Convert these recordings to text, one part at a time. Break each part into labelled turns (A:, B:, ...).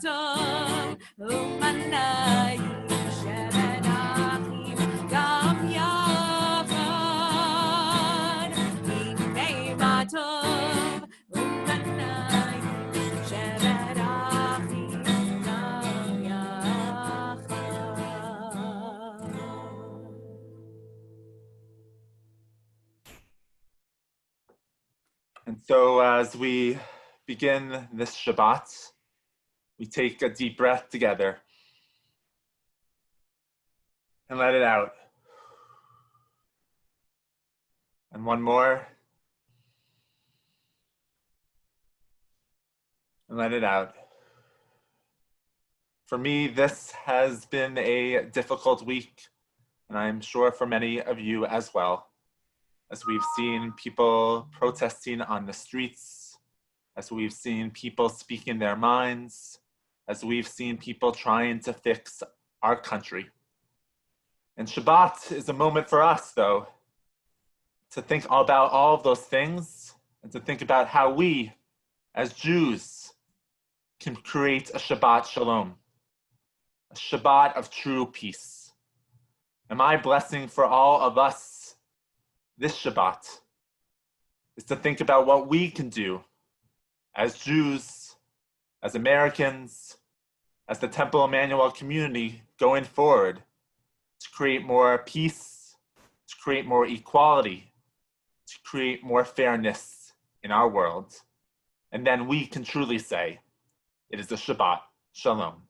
A: טוב ומנעים שבת אחים גם יחד הנה מה טוב ומנעים שבת אחים גם יחד.
B: And so as we begin this Shabbat, we take a deep breath together and let it out. And one more. And let it out. For me, this has been a difficult week, and I'm sure for many of you as well, as we've seen people protesting on the streets, as we've seen people speaking their minds, as we've seen people trying to fix our country. And Shabbat is a moment for us, though, to think about all of those things and to think about how we, as Jews, can create a Shabbat Shalom, a Shabbat of true peace. And my blessing for all of us this Shabbat is to think about what we can do as Jews, as Americans, as the Temple Emanu-El community going forward to create more peace, to create more equality, to create more fairness in our world. And then we can truly say, it is a Shabbat Shalom.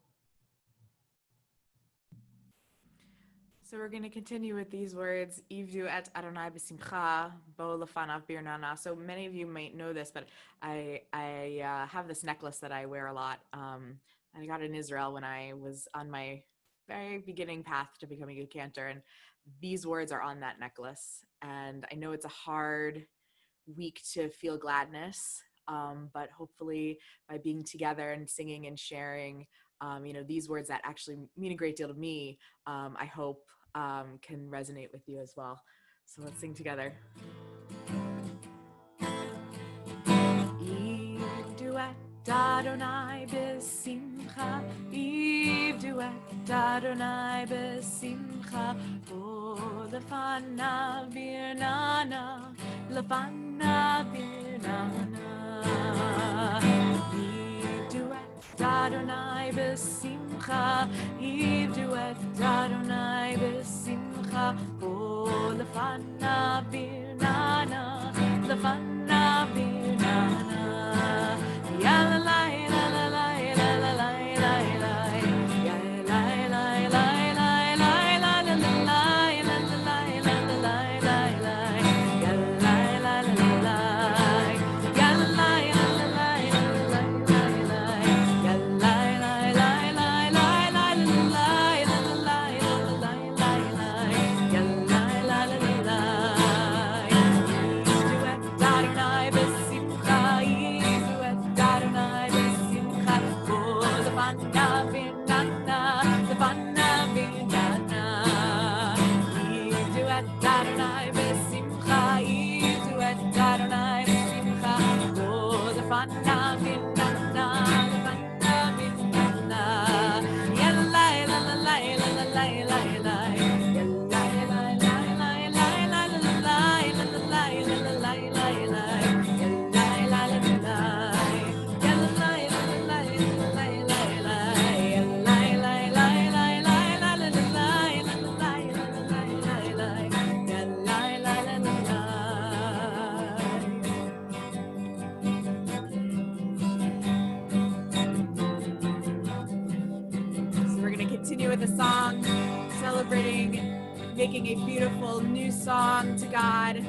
A: So we're going to continue with these words, Ivdu et Adonai b'simcha, bo lefanav birnana. So many of you might know this, but I have this necklace that I wear a lot. I got it in Israel when I was on my very beginning path to becoming a Cantor, and these words are on that necklace. And I know it's a hard week to feel gladness, but hopefully by being together and singing and sharing, these words that actually mean a great deal to me, I hope can resonate with you as well. So let's sing together. Ivdu et Adonai b'simcha, Ivdu et Adonai b'simcha, bo lefanav birnana, lefanav birnana. Ivdu et Adonai b'simcha, Ivdu et Adonai b'simcha, bo lefanav birnana, lefanav birnana. Ya la la la la la la la la la la, ya la la la la la la la la la la with a song celebrating, making a beautiful new song to God.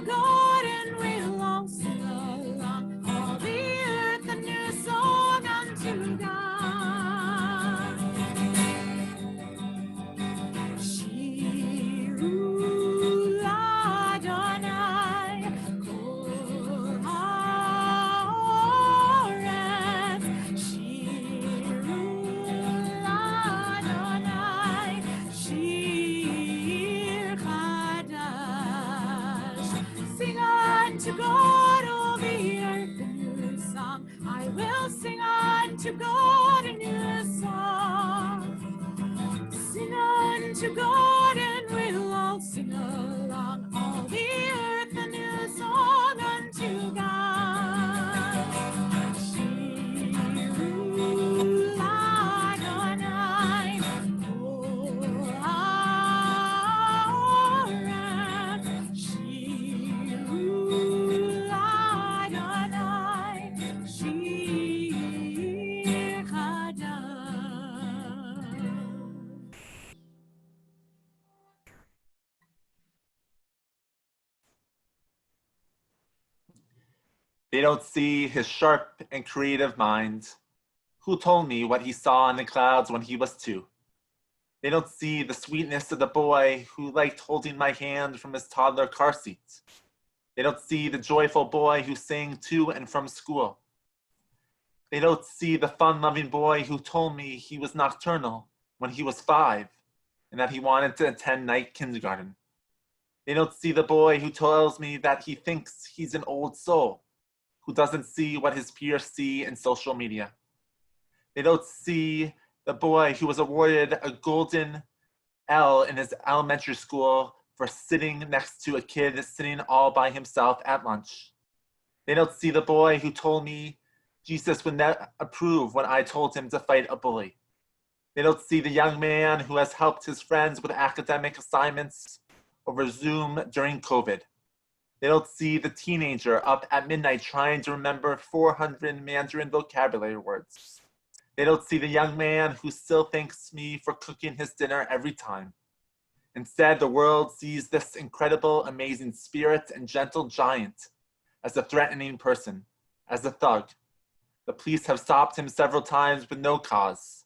A: God, and we'll all sing along. All the earth a new song unto God. Shiru Adonai, Kol haaretz. Shiru Adonai, Shir Chadash. Sing unto God, all the earth, a new song. I will sing unto God a new song. Sing unto God, and we'll all sing along. All the earth a new song unto God. Shiru Adonai, Kol haaretz. Shiru Adonai, Shir Chadash.
B: They don't see his sharp and creative mind. Who told me what he saw in the clouds when he was 2? They don't see the sweetness of the boy who liked holding my hand from his toddler car seat. They don't see the joyful boy who sang to and from school. They don't see the fun-loving boy who told me he was nocturnal when he was 5 and that he wanted to attend night kindergarten. They don't see the boy who tells me that he thinks he's an old soul who doesn't see what his peers see in social media. They don't see the boy who was awarded a golden L in his elementary school for sitting next to a kid sitting all by himself at lunch. They don't see the boy who told me Jesus would not approve when I told him to fight a bully. They don't see the young man who has helped his friends with academic assignments over Zoom during COVID. They don't see the teenager up at midnight trying to remember 400 Mandarin vocabulary words. They don't see the young man who still thanks me for cooking his dinner every time. Instead, the world sees this incredible, amazing spirit and gentle giant as a threatening person, as a thug. The police have stopped him several times with no cause,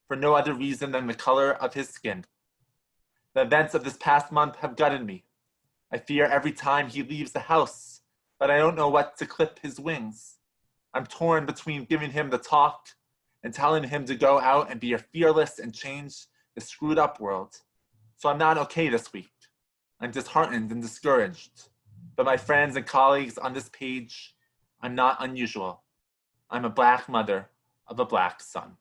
B: for no other reason than the color of his skin. The events of this past month have gutted me. I fear every time he leaves the house, but I don't know what to clip his wings. I'm torn between giving him the talk and telling him to go out and be fearless and change the screwed up world. So I'm not okay this week. I'm disheartened and discouraged. But my friends and colleagues on this page, I'm not unusual. I'm a Black mother of a Black son.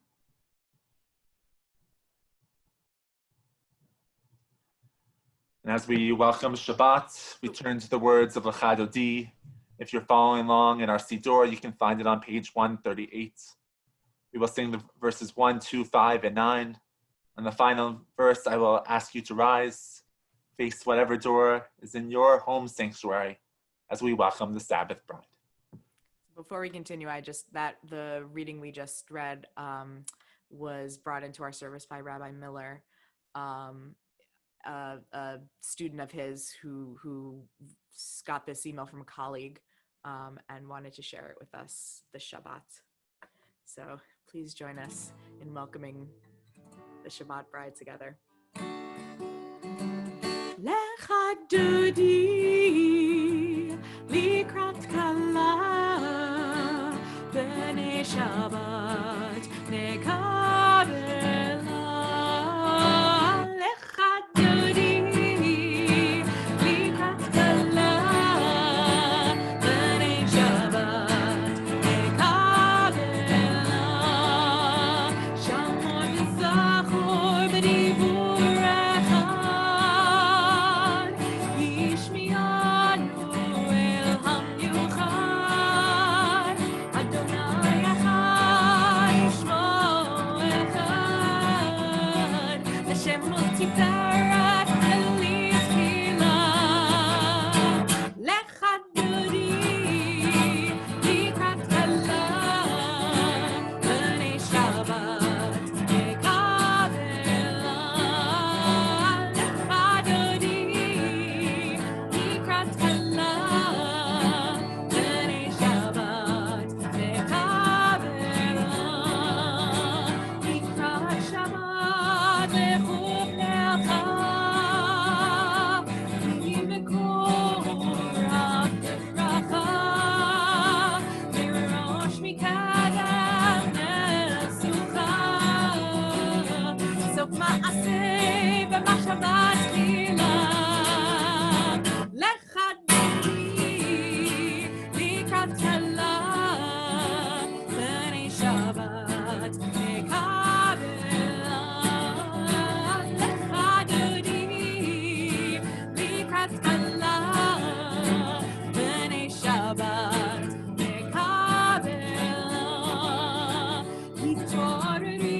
B: And as we welcome Shabbat, we turn to the words of Lecha Dodi. If you're following along in our Siddur, you can find it on page 138. We will sing the verses 1, 2, 5, and 9. On the final verse, I will ask you to rise, face whatever door is in your home sanctuary as we welcome the Sabbath bride.
A: Before we continue, the reading we just read was brought into our service by Rabbi Miller, a student of his who got this email from a colleague and wanted to share it with us this Shabbat. So please join us in welcoming the Shabbat bride together. Lecha Dodi likrat kala b'nei Shabbat nekabela. Lecha Dodi likrat kala b'nei Shabbat nekabela. Shamor v'zachor b'dibur echad yishmi'anu el hamiuchad Adonai echad yishmo echad Hashem multiparat elizkila Lecha Dodi likrat kala b'nei Shabbat nekabela. Lecha Dodi likrat kala במחשבה תחילה לחדוני לקראת כלה בני שבת מקבלה לחדוני לקראת כלה בני שבת מקבלה התעוררי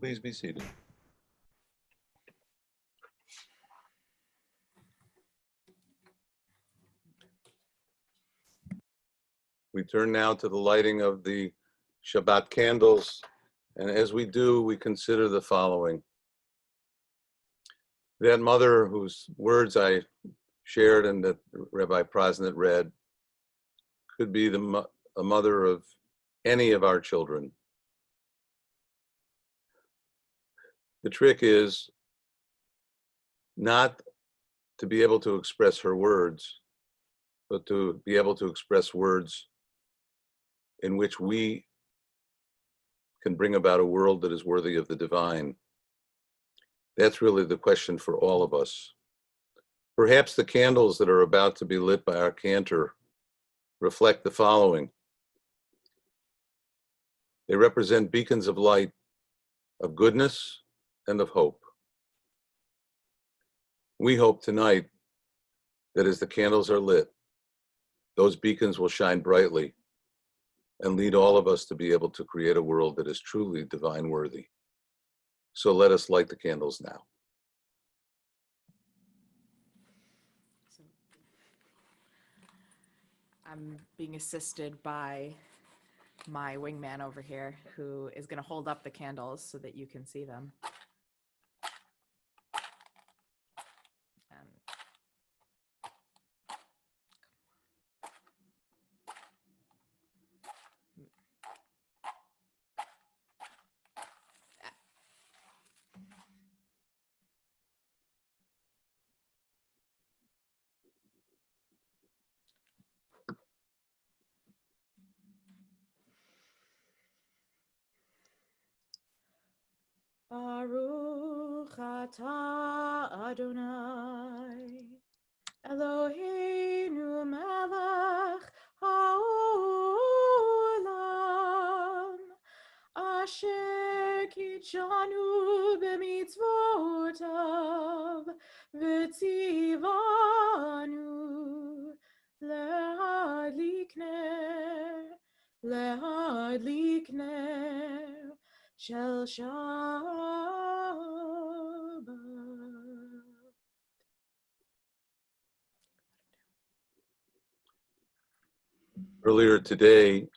C: Please be seated. We turn now to the lighting of the Shabbat candles, and as we do, we consider the following. That mother whose words I shared and that Rabbi Prosnit read could be a mother of any of our children. The trick is not to be able to express her words, but to be able to express words in which we can bring about a world that is worthy of the divine. That's really the question for all of us. Perhaps the candles that are about to be lit by our Cantor reflect the following. They represent beacons of light, of goodness, and of hope. We hope tonight that as the candles are lit, those beacons will shine brightly and lead all of us to be able to create a world that is truly divine worthy. So let us light the candles now.
A: I'm being assisted by my wingman over here, who is going to hold up the candles so that you can see them. Baruch atah Adonai, Eloheinu melech haolam, asher kitshanu b'mitzvotav, v'tzivanu le'adlik ner shel Shabbat.
C: Earlier today,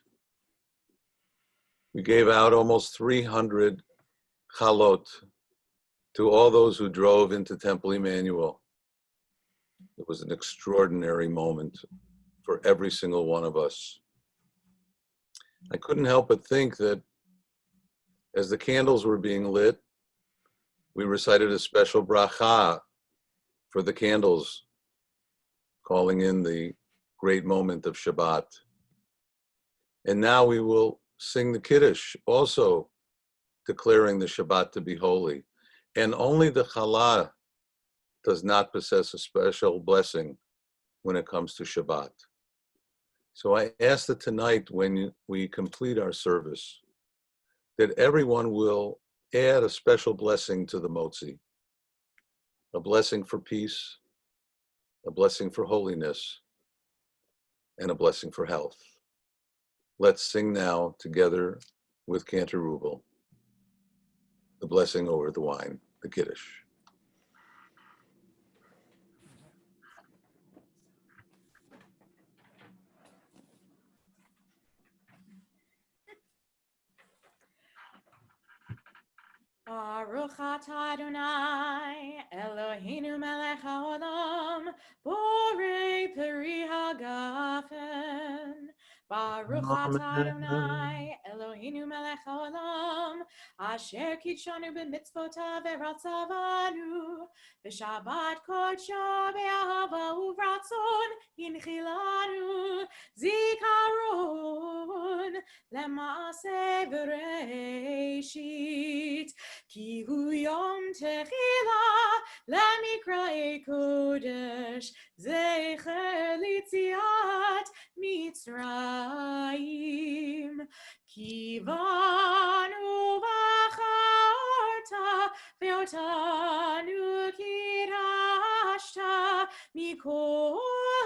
C: we gave out almost 300 chalot to all those who drove into Temple Emanu-El. It was an extraordinary moment for every single one of us. I couldn't help but think that as the candles were being lit, we recited a special bracha for the candles, calling in the great moment of Shabbat. And now we will sing the Kiddush, also declaring the Shabbat to be holy. And only the challah does not possess a special blessing when it comes to Shabbat. So I ask that tonight, when we complete our service, that everyone will add a special blessing to the motzi, a blessing for peace, a blessing for holiness, and a blessing for health. Let's sing now together with Cantor Rubel, the blessing over the wine, the Kiddush.
A: Baruch atah Adonai, Eloheinu melech haolam, borei peri hagafen. Baruch atah Adonai, Eloheinu melech haolam, asher kitshanu b'mitzvotav v'ratzavanu, v'shabbat kodsha be'ahava uvratzon yinchilanu, zikaron lema'aseh v'reishit. Ki hu yom techila lemikra'e kodesh zecher litziat Mitzrayim. Ki vanu v'acharta ve'otanu kirashta mikol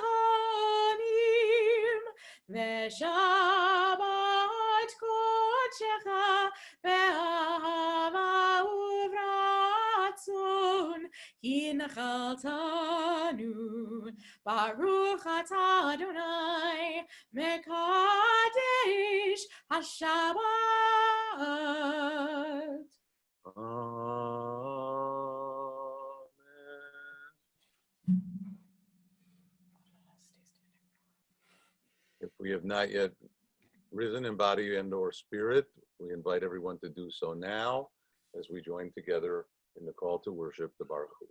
A: hamim ve'shabbat kodshecha ve'ahava uvratzon hinchaltanu. Baruch atah Adonai mekadesh hashabbat.
C: Amen. If we have not yet risen in body and or spirit, we invite everyone to do so now as we join together in the call to worship, the Baruch Hu.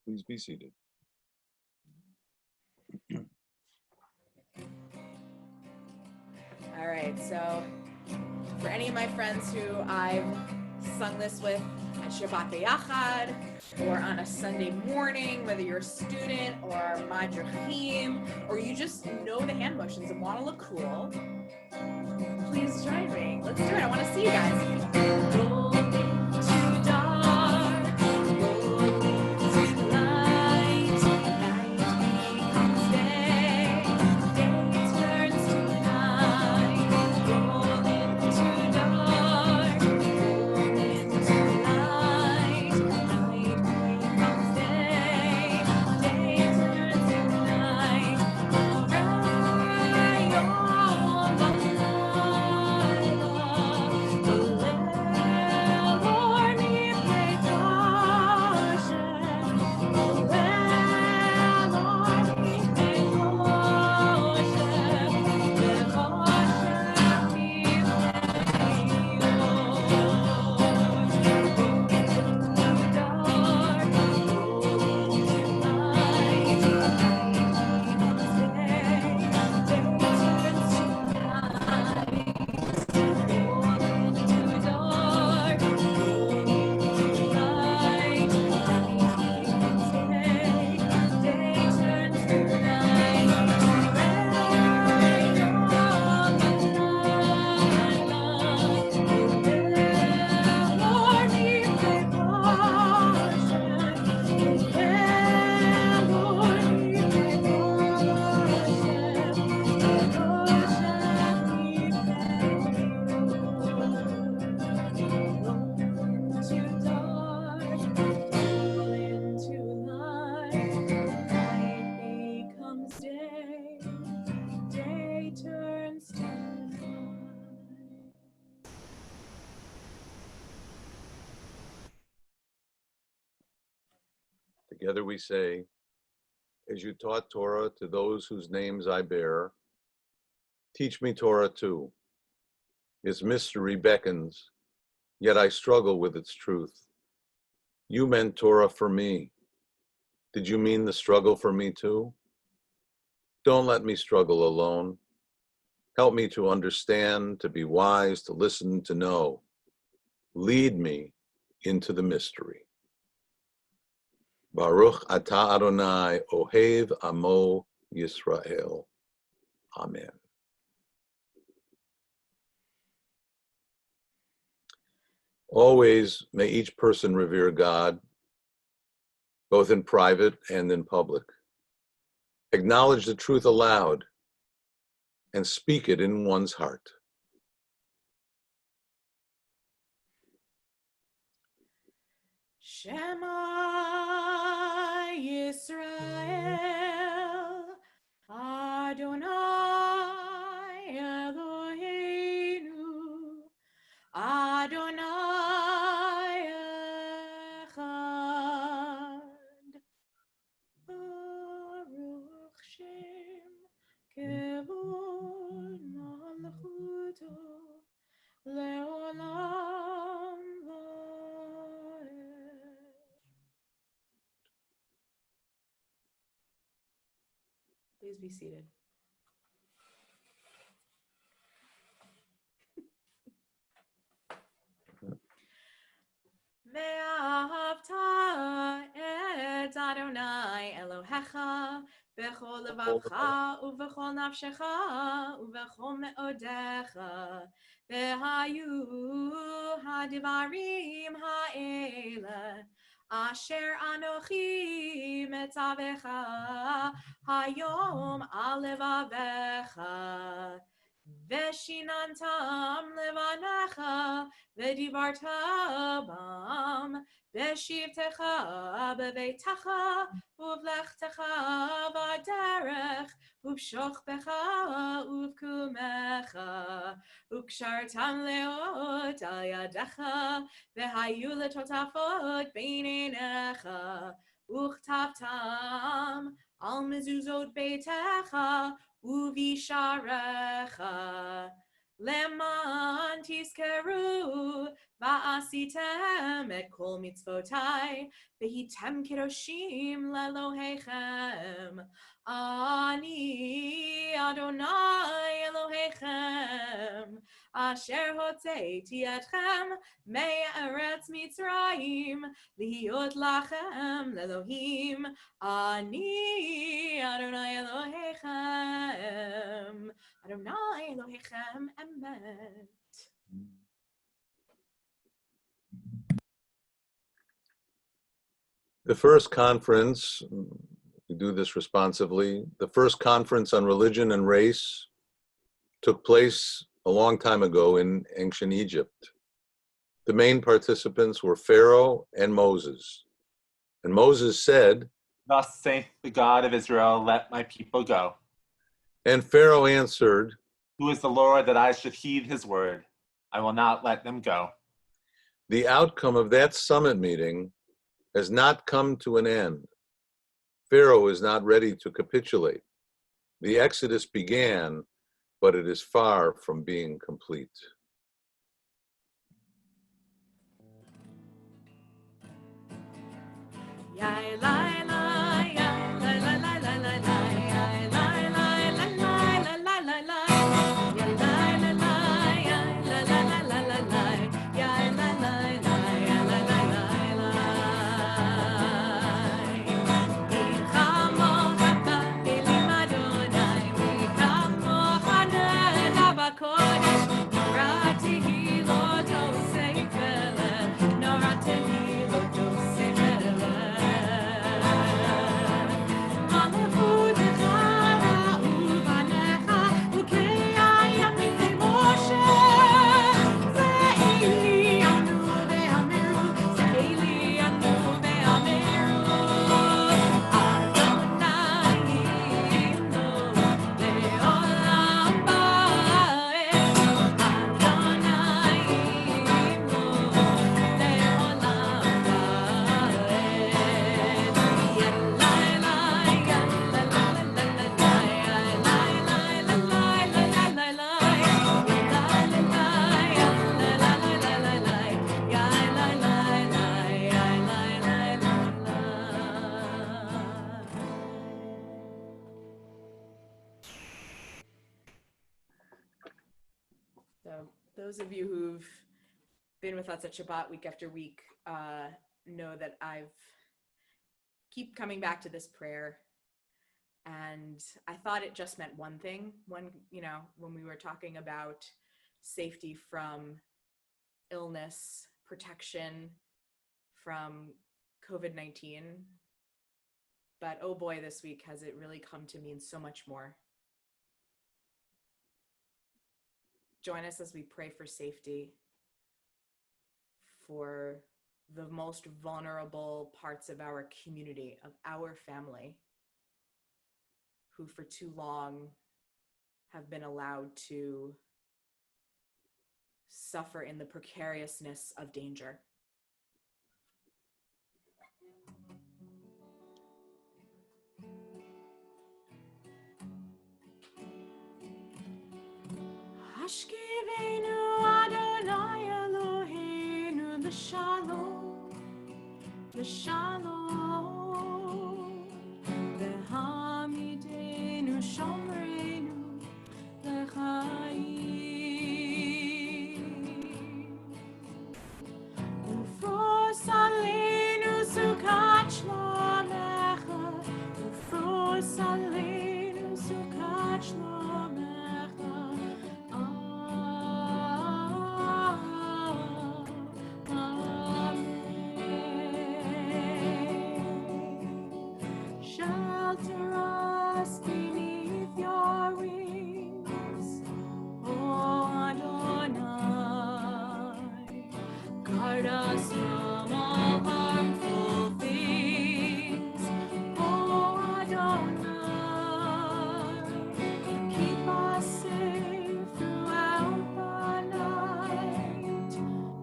C: Please be seated.
A: All right, so for any of my friends who I've sung this with at Shabbat B'Yachad or on a Sunday morning, whether you're a student or Madrachim, or you just know the hand motions and want to look cool, please join me. Let's do it. I want to see you guys.
C: Together we say, as you taught Torah to those whose names I bear, teach me Torah too. Its mystery beckons, yet I struggle with its truth. You meant Torah for me. Did you mean the struggle for me too? Don't let me struggle alone. Help me to understand, to be wise, to listen, to know. Lead me into the mystery. Baruch atah Adonai, Ohev Amo Yisrael. Amen. Always may each person revere God, both in private and in public. Acknowledge the truth aloud and speak it in one's heart.
A: Shema Yisrael, Adonai Eloheinu, Adonai Echad, Baruch Shem Kevod Malchuto, Leolam Vaed. Please be seated. Ve'ahavta et Adonai Elohecha b'chol levavcha u'v'chol nafshecha u'v'chol me'odecha ve'hayu hadivarim ha'ele asher anochi metzavecha hayom al levavecha Veshinantam levanecha v'divarta bam v'shivtecha b'veitecha uv'lechtecha v'derech uv'shochbecha uv'kumecha u'kshartam leot al yadecha v'hayu letotafot beinenecha u'chtavtam al mezuzot beitecha Uvisharecha leman tiskeru va'asitem et kol mitzvotai vehitem kedoshim lelohechem ani Adonai Elohechem asher hotzeiti etchem me'eretz Mitzrayim lihiot lachem lelohim ani Adonai Elohechem Adonai Elohechem emet.
C: The first conference, we do this responsively, the first conference on religion and race took place a long time ago in ancient Egypt. The main participants were Pharaoh and Moses. And Moses said,
B: Thus saith the God of Israel, let my people go.
C: and Pharaoh answered,
B: Who is the Lord that I should heed his word? I will not let them go.
C: the outcome of that summit meeting has not come to an end. Pharaoh is not ready to capitulate. The Exodus began, but it is far from being complete.
A: Those of you who've been with us at Shabbat week after week know that I've keep coming back to this prayer. And I thought it just meant one thing when we were talking about safety from illness, protection from COVID-19. But oh boy, this week has it really come to mean so much more. Join us as we pray for safety for the most vulnerable parts of our community, of our family, who for too long have been allowed to suffer in the precariousness of danger. Hashkivenu Adonai Eloheinu l'shalom, l'shalom, v'hamidenu shomreinu l'chaim, ufros aleinu sukat shlomecha, ufros aleinu sukat shlomecha. Shelter us beneath your wings, O Adonai. Guard us from all harmful things, O Adonai. Keep us safe throughout the night,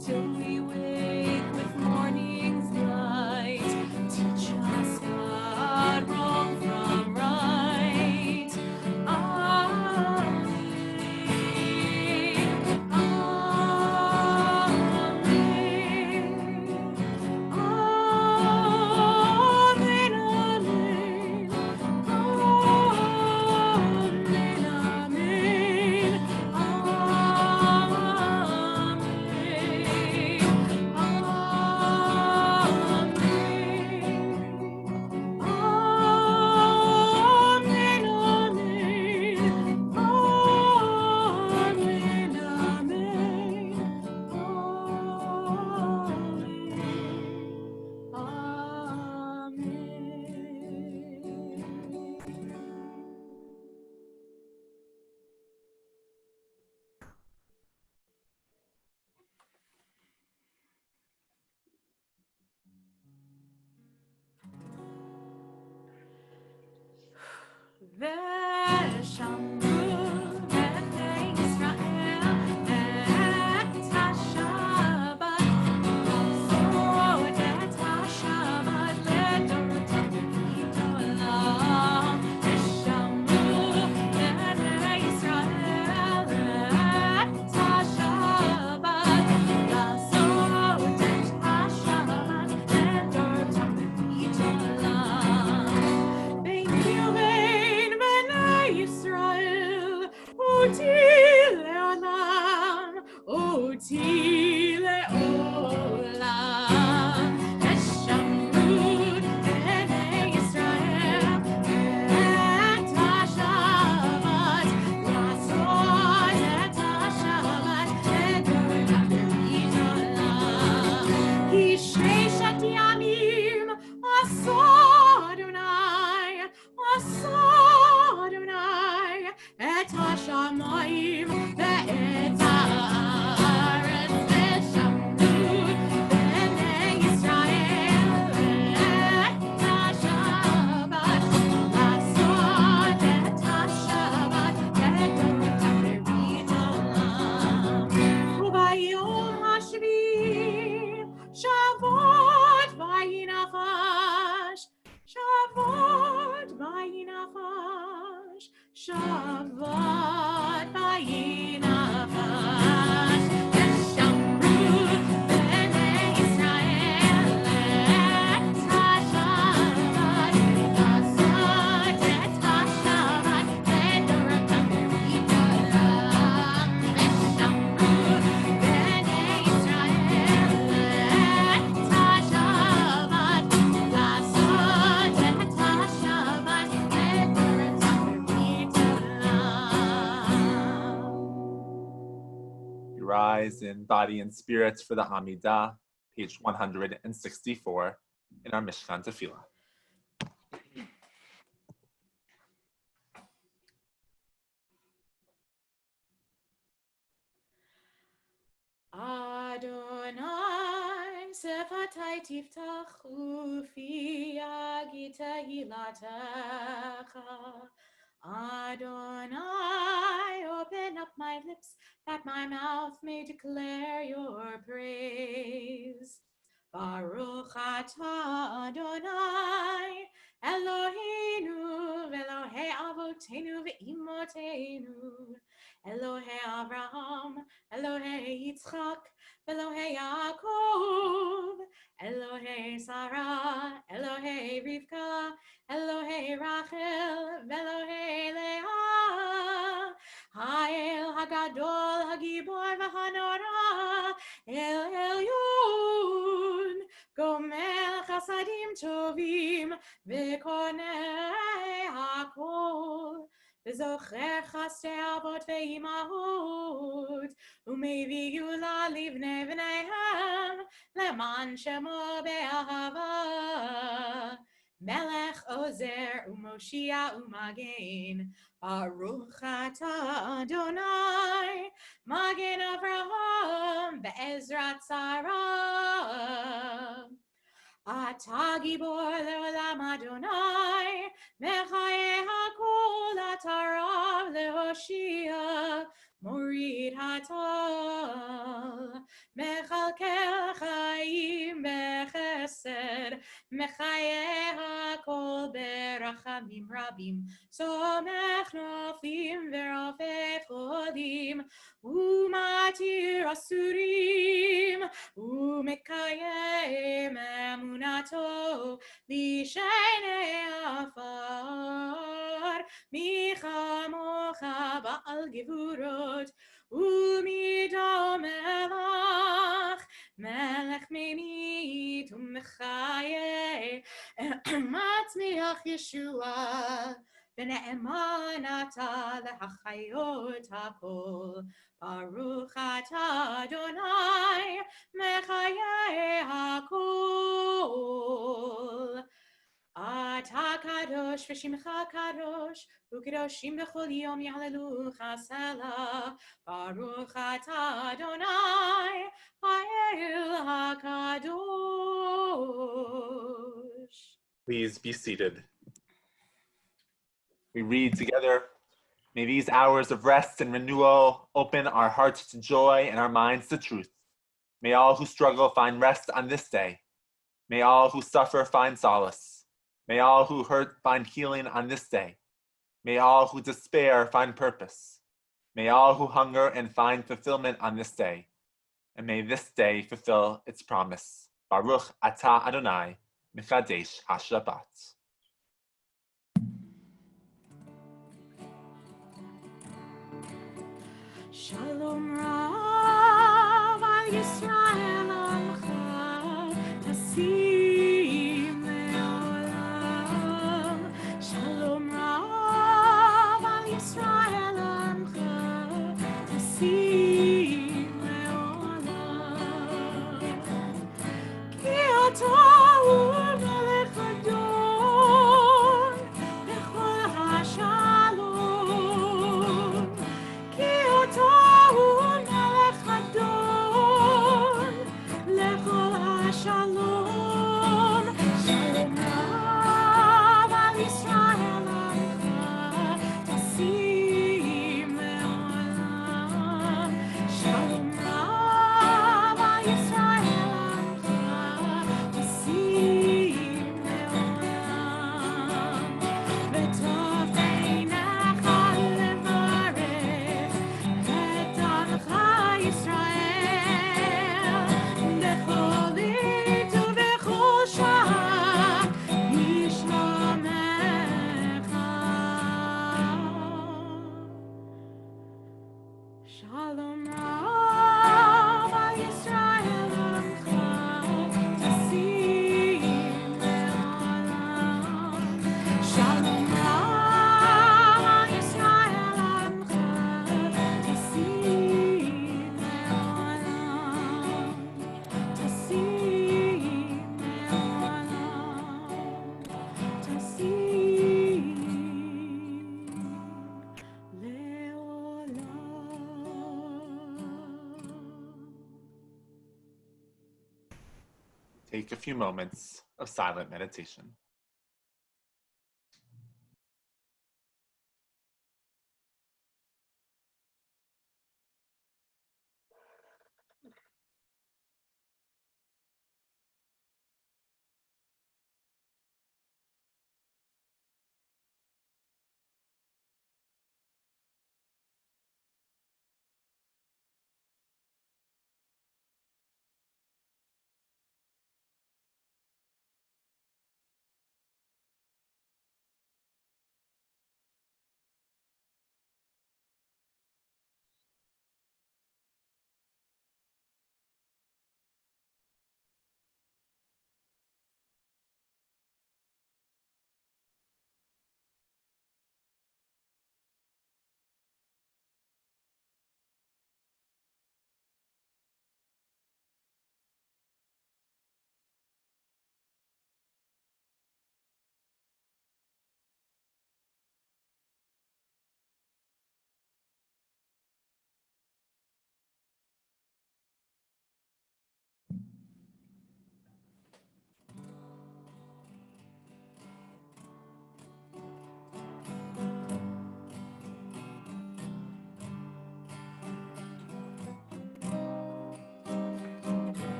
A: till we wake with morning's light. Teach us what wrong from right. Amen. Amen. Israel
B: rise in body and spirit for the Amidah, page 164 in our Mishkan Tefillah.
A: Adonai, sefatai tiftachu fi yagi tehilatecha. Adonai, open up my lips, that my mouth may declare your praise. Baruch atah Adonai, Eloheinu, Elohei Avotenu ve'imotenu, Elohei Abraham, Elohei Yitzchak, Elohei Yaakov, Elohei Sarah, Elohei Rivka, Elohei Rachel, Elohei Leah, Ha'el Hagadol, Hagibor v'Hanora, El Elyon, Gomer Chasadim Tovim, V'konei Hakol, V'zocher Chasdei Avot ve'imahot, U'mevi'u la'livnei v'neihem, Leman Shemo be'ahava, Melech Ozer u'Moshia u'Magen, Baruch atah Adonai, Magen Avraham be'ezrat Sarah. Atah gibor le'olam Adonai, Mechayeh hakol atarav le'hoshia, Morid hatal, Mechalkel chayim bechesed, Mechayeh hakol berachamim rabim, Somech noflim ve'rofeh chodim, Umatir asurim, Umekayem emunato lishenei afar, Michamocha ba'al gevurot, Umidom melach, Melech memit u'mechayeh, Matzmiach Yeshua, V'ne'eman atah lehachayot hakol, Baruch atah Adonai, Mechayeh hakol. Atah kadosh v'shimcha kadosh, u'kadoshim b'chol yom ya'alelucha selah. Baruch atah Adonai, Ha'el hakadosh.
B: Please be seated. We read together, may these hours of rest and renewal open our hearts to joy and our minds to truth. May all who struggle find rest on this day. May all who suffer find solace. May all who hurt find healing on this day. May all who despair find purpose. May all who hunger and find fulfillment on this day. And may this day fulfill its promise. Baruch atah Adonai, Mechadesh HaShabbat.
A: Shalom Rav al Yisrael Amcha Tasim Le'olam. Shalom Rav al Yisrael Amcha Tasim Le'olam. Ki atah hu Melech Adon Bechol HaShalom. Ki atah hu Melech Adon Lechol HaShalom. Shalom Rav al Yisrael Amcha Tasim Le'olam. Shalom Rav al Yisrael Amcha Tasim Le'olam. V'tov beinecha levarech et amcha Yisrael bechol עת ובכל שעה בשלומך. Shalom Rav al Yisrael Amcha Tasim Le'olam. Shalom Rav al Yisrael Amcha Tasim Le'olam.
B: take a few moments of silent meditation.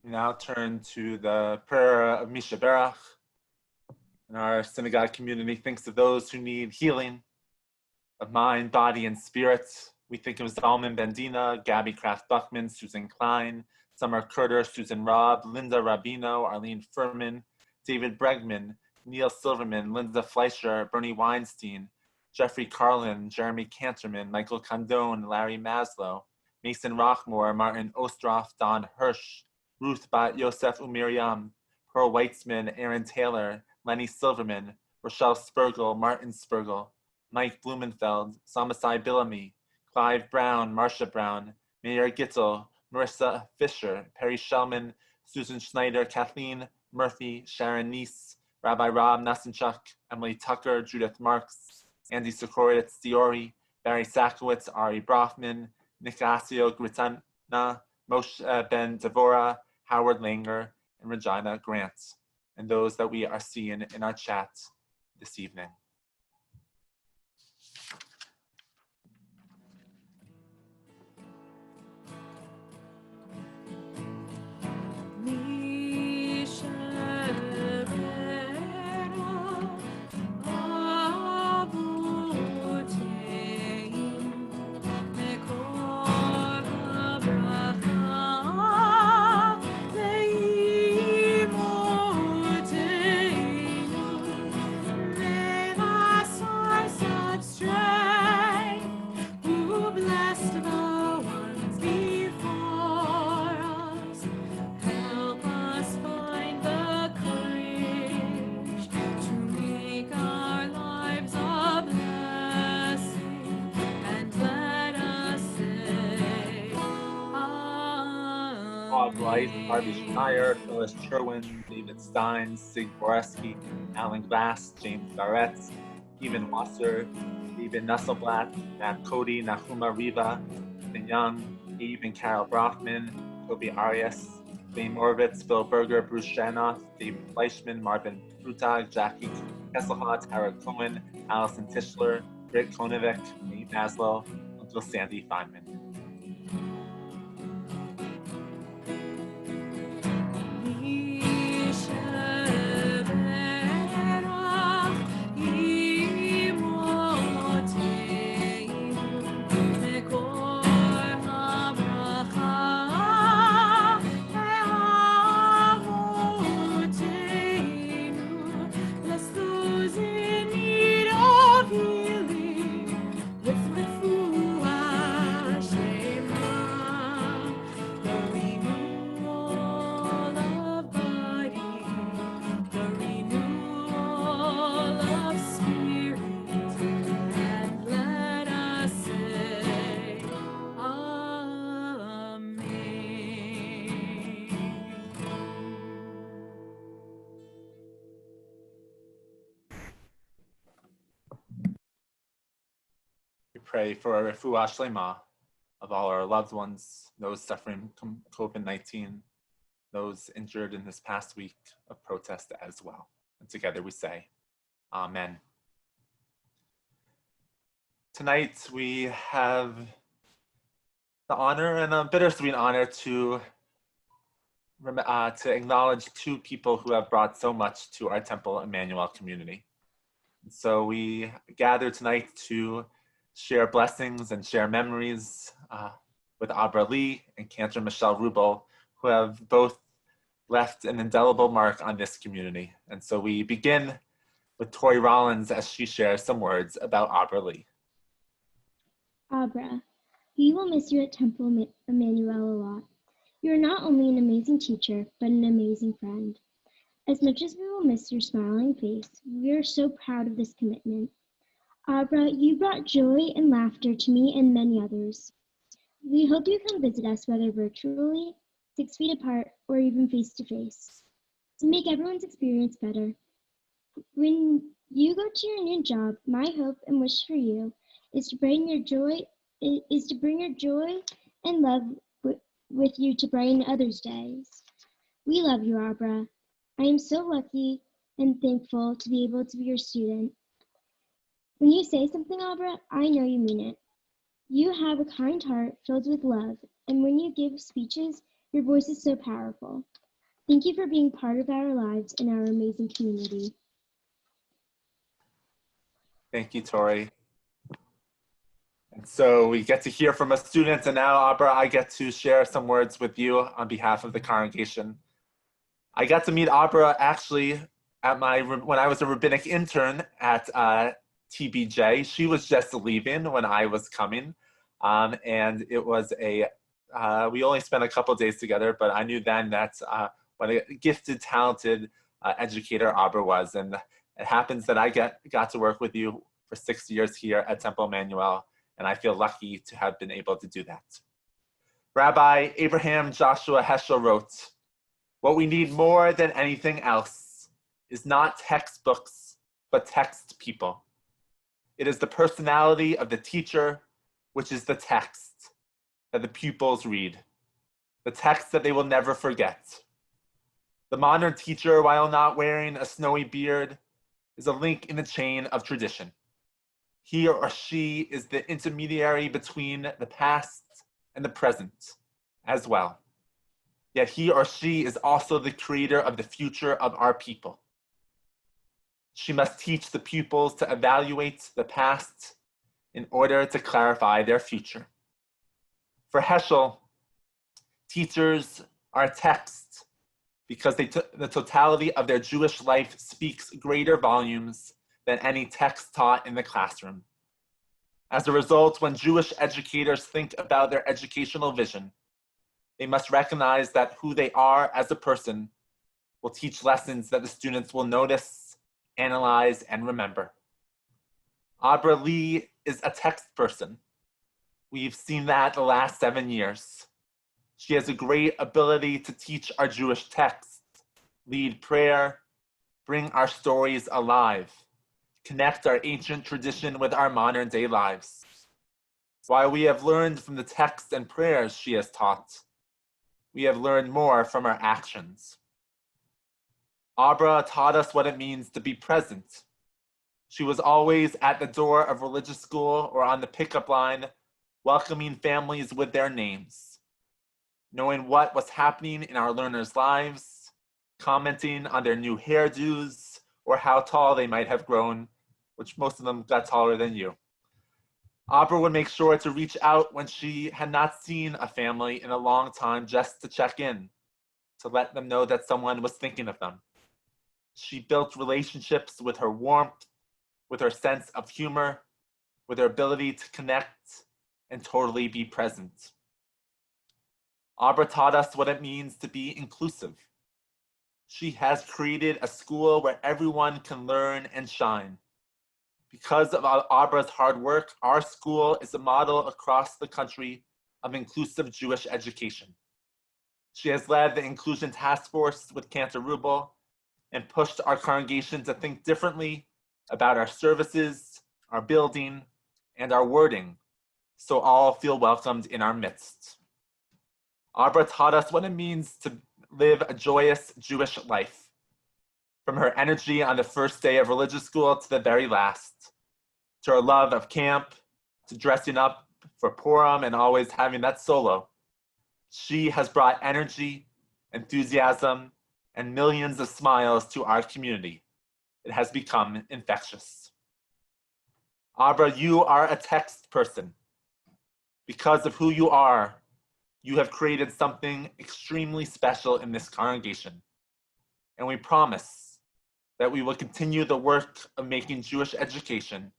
B: We now turn to the prayer of Misha Berach. And our synagogue community thinks of those who need healing of mind, body, and spirit. We think of Zalman Bendina, Gabby Kraft Buckman, Susan Klein, Summer Kurder, Susan Robb, Linda Rabino, Arlene Furman, David Bregman, Neil Silverman, Linda Fleischer, Bernie Weinstein, Jeffrey Carlin, Jeremy Cantorman, Michael Condone, Larry Maslow, Mason Rockmore, Martin Ostroff, Don Hirsch, Ruth Bat Yosef Umiriam, Pearl Weitzman, Aaron Taylor, Lenny Silverman, Rochelle Spurgel, Martin Spurgel, Mike Blumenfeld, Samasai Billamy, Clive Brown, Marcia Brown, Mayor Gittel, Marissa Fisher, Perry Shellman, Susan Schneider, Kathleen Murphy, Sharon Neese, Rabbi Rob Nasenchuk, Emily Tucker, Judith Marks, Andy Sikoritz Diori, Barry Sakowitz, Ari Brofman, Nicasio Gritana, Moshe Ben Devora, Howard Langer, and Regina Grant, and those that we are seeing in our chat this evening.
A: Abu
B: Weiss, Harvey Schneier, Phyllis Sherwin, David Stein, Sig Boreski, Alan Glass, James Barrett, Stephen Wasser, David Nusselblatt, Matt Cody, Nahuma Riva, Ethan Young, Eve and Carol Brockman, Toby Arias, Dane Moravitz, Phil Berger, Bruce Shanoff, David Fleischman, Marvin Frutag, Jackie Kesselhot, Tara Cohen, Allison Tischler, Rick Konovic, Nate Maslow, Uncle Sandy Feynman. We pray for a refuah shlema of all our loved ones, those suffering from COVID-19, those injured in this past week of protest as well. And together we say, Amen. Tonight we have the honor and a bittersweet honor to acknowledge two people who have brought so much to our Temple Emanu-El community. So we gather tonight to share blessings and share memories with Abra Lee and Cantor Rubel, who have both left an indelible mark on this community. And so we begin with Tori Rollins as she shares some words about Abra Lee.
D: Abra, we will miss you at Temple Emanu-El a lot. You are not only an amazing teacher, but an amazing friend. As much as we will miss your smiling face, we are so proud of this commitment. Abra, you brought joy and laughter to me and many others. We hope you come visit us, whether virtually, 6 feet apart, or even face to face, to make everyone's experience better. When you go to your new job, my hope and wish for you is to bring your joy and love with you to brighten others' days. We love you, Abra. I am so lucky and thankful to be able to be your student. When you say something, Abra, I know you mean it. You have a kind heart filled with love, and when you give speeches, your voice is so powerful. Thank you for being part of our lives and our amazing community.
B: Thank you, Tori. And so we get to hear from a student, and now, Abra, I get to share some words with you on behalf of the congregation. I got to meet Abra actually at when I was a rabbinic intern at TBJ. She was just leaving when I was coming, and it was we only spent a couple days together, but I knew then that what a gifted, talented educator Abra was, and it happens that I got to work with you for 6 years here at Temple Emanu-El, and I feel lucky to have been able to do that. Rabbi Abraham Joshua Heschel wrote, "What we need more than anything else is not textbooks, but text people. It is the personality of the teacher, which is the text that the pupils read, the text that they will never forget. The modern teacher, while not wearing a snowy beard, is a link in the chain of tradition. He or she is the intermediary between the past and the present as well. Yet he or she is also the creator of the future of our people. She must teach the pupils to evaluate the past in order to clarify their future." For Heschel, teachers are text because the totality of their Jewish life speaks greater volumes than any text taught in the classroom. As a result, when Jewish educators think about their educational vision, they must recognize that who they are as a person will teach lessons that the students will notice, analyze, and remember. Abra Lee is a text person. We've seen that the last 7 years. She has a great ability to teach our Jewish texts, lead prayer, bring our stories alive, connect our ancient tradition with our modern day lives. While we have learned from the texts and prayers she has taught, we have learned more from her actions. Abra taught us what it means to be present. She was always at the door of religious school or on the pickup line, welcoming families with their names, knowing what was happening in our learners' lives, commenting on their new hairdos or how tall they might have grown, which most of them got taller than you. Abra would make sure to reach out when she had not seen a family in a long time just to check in, to let them know that someone was thinking of them. She built relationships with her warmth, with her sense of humor, with her ability to connect and totally be present. Abra taught us what it means to be inclusive. She has created a school where everyone can learn and shine. Because of Abra's hard work, our school is a model across the country of inclusive Jewish education. She has led the Inclusion Task Force with Cantor Rubel and pushed our congregation to think differently about our services, our building, and our wording, so all feel welcomed in our midst. Abra taught us what it means to live a joyous Jewish life. From her energy on the first day of religious school to the very last, to her love of camp, to dressing up for Purim and always having that solo, she has brought energy, enthusiasm, and millions of smiles to our community. It has become infectious. Abra, you are a text person. Because of who you are, you have created something extremely special in this congregation. And we promise that we will continue the work of making Jewish education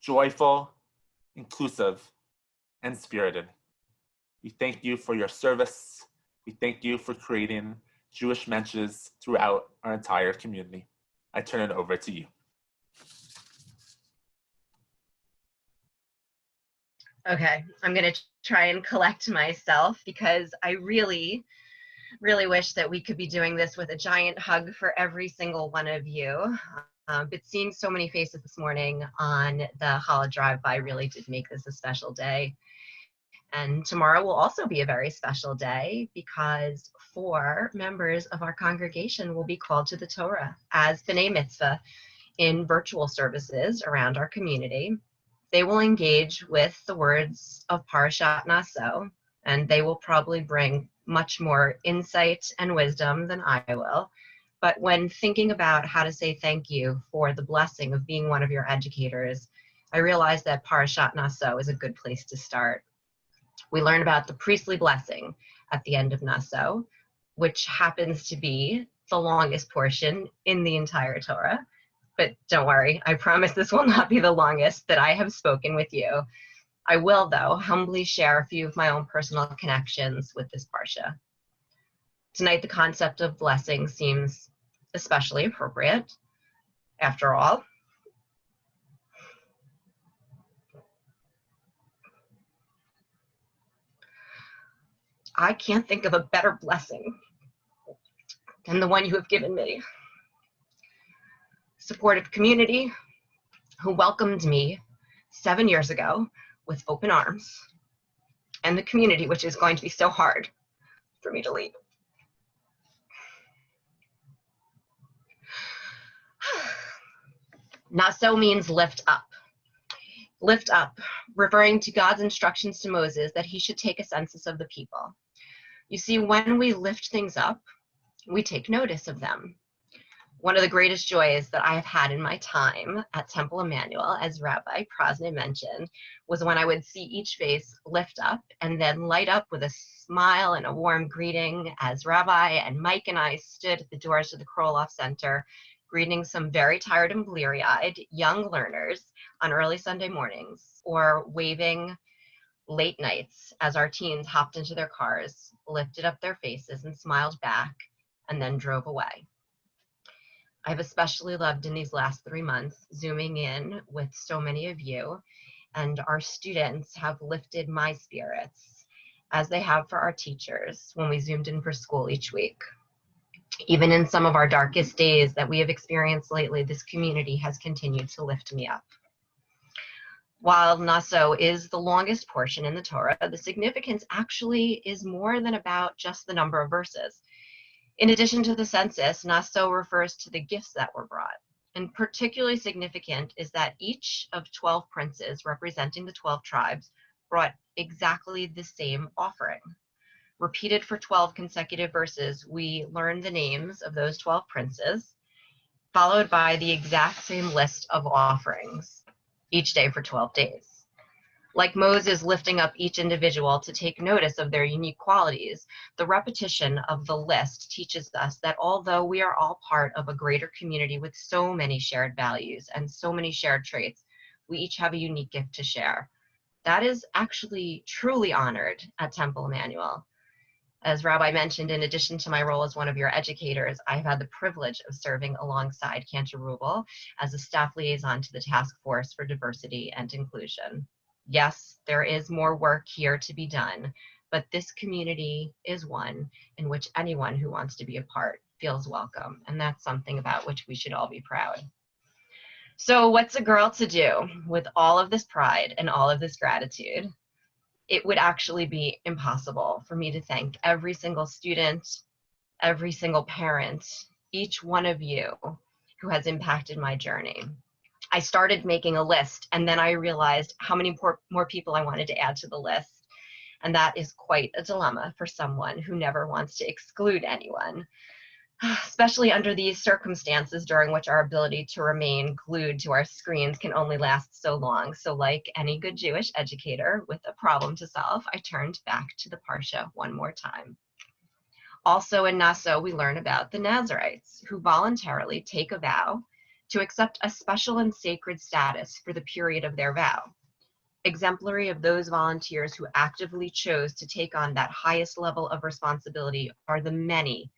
B: joyful, inclusive, and spirited. We thank you for your service. We thank you for creating Jewish mensches throughout our entire community. I turn it over to you.
E: Okay, I'm going to try and collect myself because I really wish that we could be doing this with a giant hug for every single one of you. But seeing so many faces this morning on the Challah drive-by really did make this a special day. And tomorrow will also be a very special day because 4 members of our congregation will be called to the Torah as B'nai Mitzvah in virtual services around our community. They will engage with the words of Parashat Naso, and they will probably bring much more insight and wisdom than I will. But when thinking about how to say thank you for the blessing of being one of your educators, I realized that Parashat Naso is a good place to start. We learn about the priestly blessing at the end of Naso, which happens to be the longest portion in the entire Torah. But don't worry, I promise this will not be the longest that I have spoken with you. I will, though, humbly share a few of my own personal connections with this parsha. Tonight, the concept of blessing seems especially appropriate. After all, I can't think of a better blessing than the one you have given me. Supportive community who welcomed me 7 years ago with open arms, and the community which is going to be so hard for me to leave. Naso means lift up. Lift up, referring to God's instructions to Moses that he should take a census of the people. You see, when we lift things up, we take notice of them. One of the greatest joys that I have had in my time at Temple Emanu-El, as Rabbi Prosny mentioned, was when I would see each face lift up and then light up with a smile and a warm greeting as Rabbi and Mike and I stood at the doors to the Kroloff Center, greeting some very tired and bleary-eyed young learners on early Sunday mornings, or waving late nights as our teens hopped into their cars, lifted up their faces and smiled back, and then drove away. I've especially loved in these last 3 months Zooming in with so many of you, and our students have lifted my spirits as they have for our teachers when we zoomed in for school each week. Even in some of our darkest days that we have experienced lately, this community has continued to lift me up. While Naso is the longest portion in the Torah, the significance actually is more than about just the number of verses. In addition to the census, Naso refers to the gifts that were brought. And particularly significant is that each of 12 princes representing the 12 tribes brought exactly the same offering. Repeated for 12 consecutive verses, we learn the names of those 12 princes, followed by the exact same list of offerings each day for 12 days. Like Moses lifting up each individual to take notice of their unique qualities, the repetition of the list teaches us that although we are all part of a greater community with so many shared values and so many shared traits, we each have a unique gift to share. That is actually truly honored at Temple Emanu-El. As Rabbi mentioned, in addition to my role as one of your educators, I've had the privilege of serving alongside Cantor Rubel as a staff liaison to the Task Force for Diversity and Inclusion. Yes, there is more work here to be done, but this community is one in which anyone who wants to be a part feels welcome, and that's something about which we should all be proud. So what's a girl to do with all of this pride and all of this gratitude? It would actually be impossible for me to thank every single student, every single parent, each one of you who has impacted my journey. I started making a list, and then I realized how many more people I wanted to add to the list. And that is quite a dilemma for someone who never wants to exclude anyone, especially under these circumstances during which our ability to remain glued to our screens can only last so long. So like any good Jewish educator with a problem to solve, I turned back to the Parsha one more time. Also in Naso, we learn about the Nazarites who voluntarily take a vow to accept a special and sacred status for the period of their vow. Exemplary of those volunteers who actively chose to take on that highest level of responsibility are the many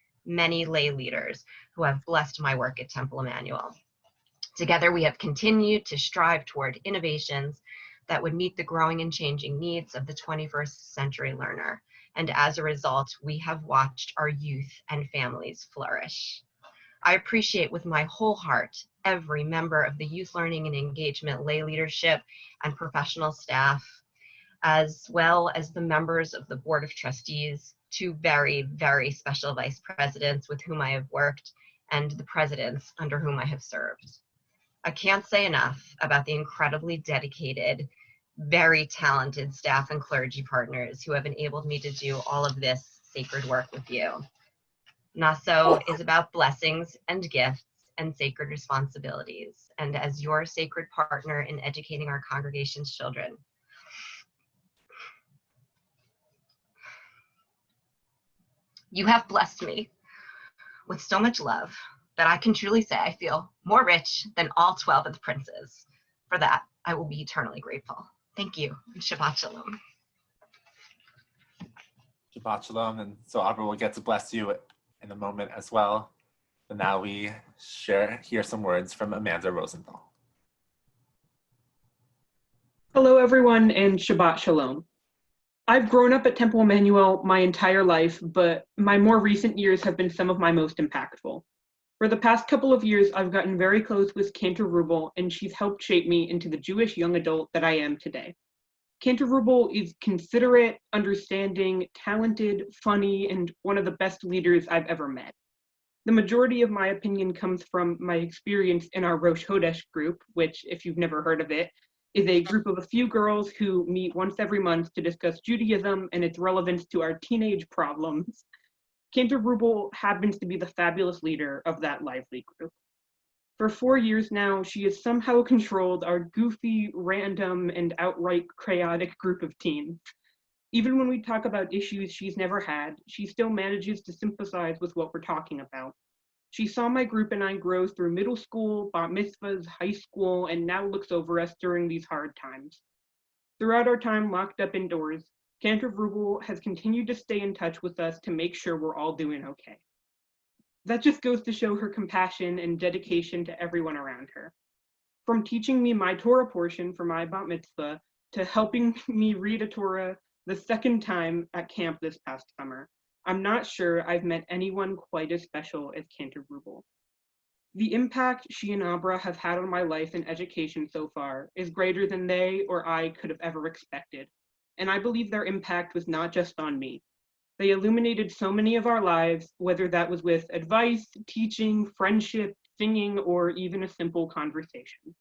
E: lay leaders who have blessed my work at Temple Emanu-El. Together, we have continued to strive toward innovations that would meet the growing and changing needs of the 21st century learner. And as a result, we have watched our youth and families flourish. I appreciate with my whole heart every member of the youth learning and engagement lay leadership and professional staff, as well as the members of the Board of Trustees, two very special vice presidents with whom I have worked, and the presidents under whom I have served. I can't say enough about the incredibly dedicated, very talented staff and clergy partners who have enabled me to do all of this sacred work with you. Naso is about blessings and gifts and sacred responsibilities. And as your sacred partner in educating our congregation's children, you have blessed me with so much love that I can truly say I feel more rich than all 12 of the princes. For that, I will be eternally grateful. Thank you, and Shabbat Shalom.
B: Shabbat Shalom, and so Abra will get to bless you in a moment as well. But now we hear some words from Amanda Rosenthal.
F: Hello, everyone, and Shabbat Shalom. I've grown up at Temple Emanu-El my entire life, but my more recent years have been some of my most impactful. For the past couple of years, I've gotten very close with Cantor Rubel, and she's helped shape me into the Jewish young adult that I am today. Cantor Rubel is considerate, understanding, talented, funny, and one of the best leaders I've ever met. The majority of my opinion comes from my experience in our Rosh Hodesh group, which, if you've never heard of it, is a group of a few girls who meet once every month to discuss Judaism and its relevance to our teenage problems. Cantor Rubel happens to be the fabulous leader of that lively group. For 4 years now, she has somehow controlled our goofy, random, and outright chaotic group of teens. Even when we talk about issues she's never had, she still manages to sympathize with what we're talking about. She saw my group and I grow through middle school, bat mitzvahs, high school, and now looks over us during these hard times. Throughout our time locked up indoors, Cantor Rubel has continued to stay in touch with us to make sure we're all doing okay. That just goes to show her compassion and dedication to everyone around her. From teaching me my Torah portion for my bat mitzvah, to helping me read a Torah the second time at camp this past summer, I'm not sure I've met anyone quite as special as Cantor Rubel. The impact she and Abra have had on my life and education so far is greater than they or I could have ever expected, and I believe their impact was not just on me. They illuminated so many of our lives, whether that was with advice, teaching, friendship, singing, or even a simple conversation.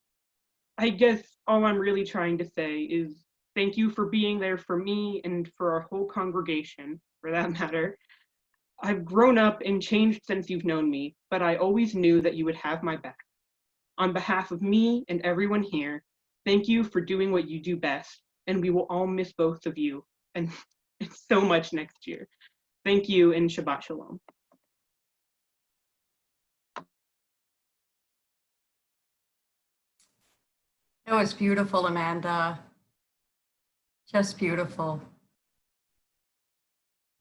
F: I guess all I'm really trying to say is thank you for being there for me and for our whole congregation, for that matter. I've grown up and changed since you've known me, but I always knew that you would have my back. On behalf of me and everyone here, thank you for doing what you do best, and we will all miss both of you and so much next year. Thank you and Shabbat Shalom.
G: That was beautiful, Amanda. Just beautiful.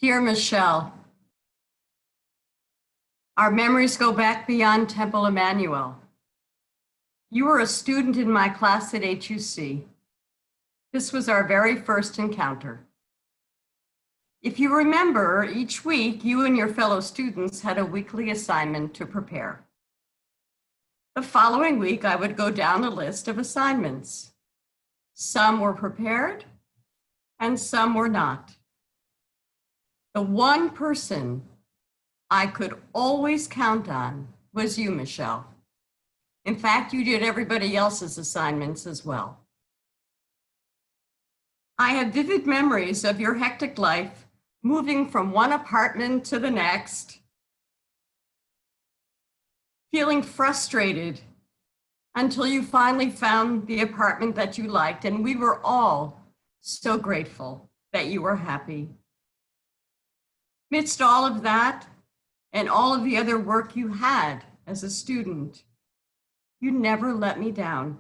G: Dear Michelle, our memories go back beyond Temple Emanu-El. You were a student in my class at HUC. This was our very first encounter. If you remember, each week you and your fellow students had a weekly assignment to prepare. The following week, I would go down a list of assignments. Some were prepared and some were not. The one person I could always count on was you, Michelle. In fact, you did everybody else's assignments as well. I have vivid memories of your hectic life, moving from one apartment to the next, feeling frustrated until you finally found the apartment that you liked, and we were all so grateful that you were happy. Amidst all of that and all of the other work you had as a student, you never let me down.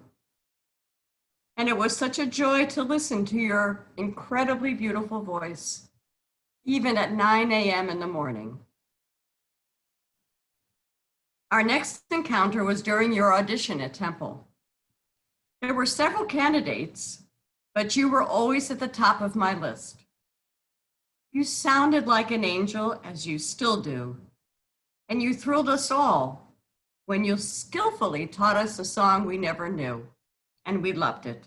G: And it was such a joy to listen to your incredibly beautiful voice, even at 9 a.m. in the morning. Our next encounter was during your audition at Temple. There were several candidates, but you were always at the top of my list. You sounded like an angel, as you still do, and you thrilled us all when you skillfully taught us a song we never knew, and we loved it.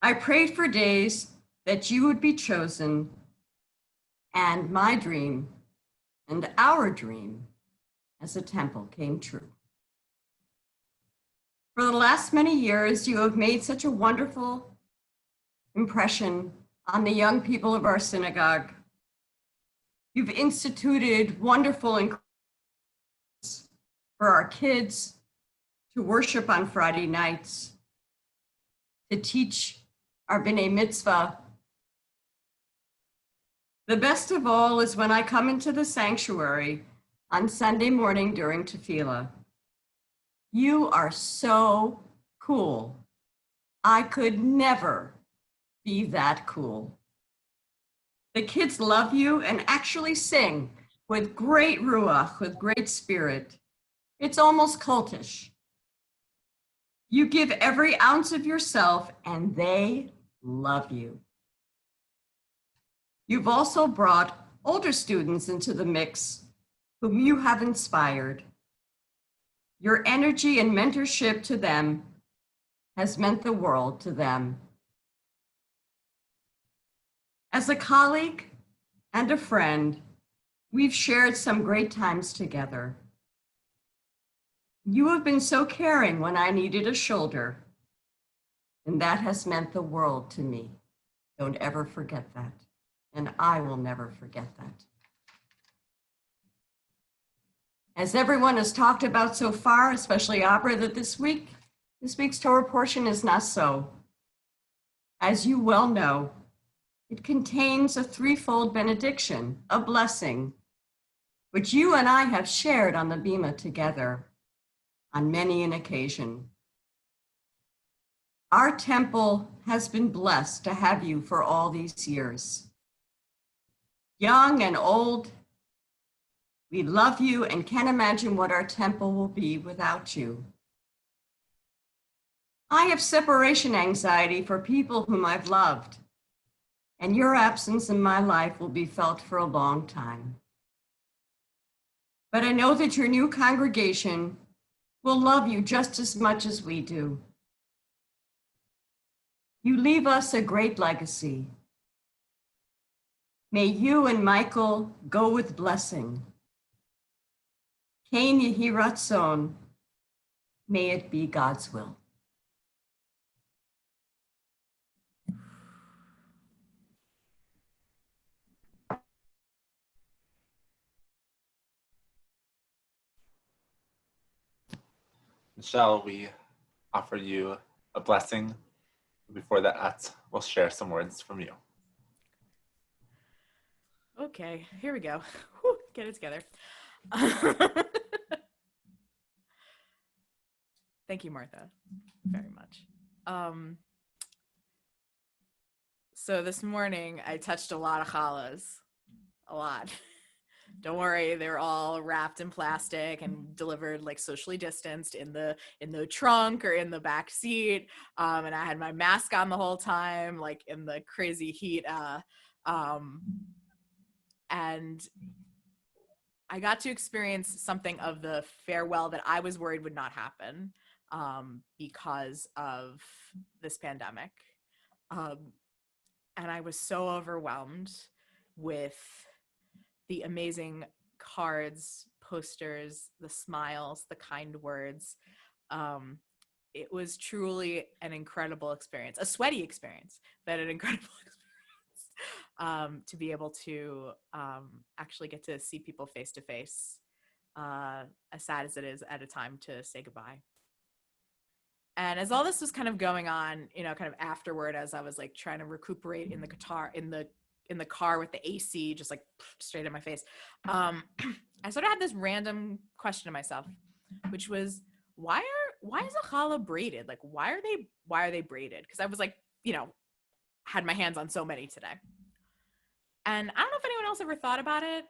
G: I prayed for days that you would be chosen, and my dream and our dream as a temple came true. For the last many years, you have made such a wonderful impression on the young people of our synagogue. You've instituted wonderful encouragements for our kids to worship on Friday nights, to teach our B'nai Mitzvah. The best of all is when I come into the sanctuary on Sunday morning during tefillah. You are so cool. I could never be that cool. The kids love you and actually sing with great ruach, with great spirit. It's almost cultish. You give every ounce of yourself and they love you. You've also brought older students into the mix whom you have inspired. Your energy and mentorship to them has meant the world to them. As a colleague and a friend, we've shared some great times together. You have been so caring when I needed a shoulder, and that has meant the world to me. Don't ever forget that, and I will never forget that. As everyone has talked about so far, especially Abra, that this week's Torah portion is not so. As you well know, it contains a threefold benediction, a blessing, which you and I have shared on the Bima together on many an occasion. Our temple has been blessed to have you for all these years. Young and old, we love you and can't imagine what our temple will be without you. I have separation anxiety for people whom I've loved, and your absence in my life will be felt for a long time. But I know that your new congregation will love you just as much as we do. You leave us a great legacy. May you and Michael go with blessing. Kain Yehi Ratzon, may it be God's will.
B: Michelle, we offer you a blessing. Before that, we'll share some words from you.
A: Okay, here we go. Whew, get it together. Thank you, Martha, very much. So this morning I touched a lot of challahs, a lot. Don't worry, they're all wrapped in plastic and delivered like socially distanced in the trunk or in the back seat. And I had my mask on the whole time, like in the crazy heat. And I got to experience something of the farewell that I was worried would not happen because of this pandemic. And I was so overwhelmed with the amazing cards, posters, the smiles, the kind words. It was truly an incredible experience, a sweaty experience, but an incredible experience to be able to actually get to see people face to face, as sad as it is at a time to say goodbye. And as all this was kind of going on, you know, kind of afterward, as I was like trying to recuperate in the car with the AC just like straight in my face, I sort of had this random question to myself, which was, why is a challah braided? Like, why are they braided? Because I was like, you know, had my hands on so many today. And I don't know if anyone else ever thought about it.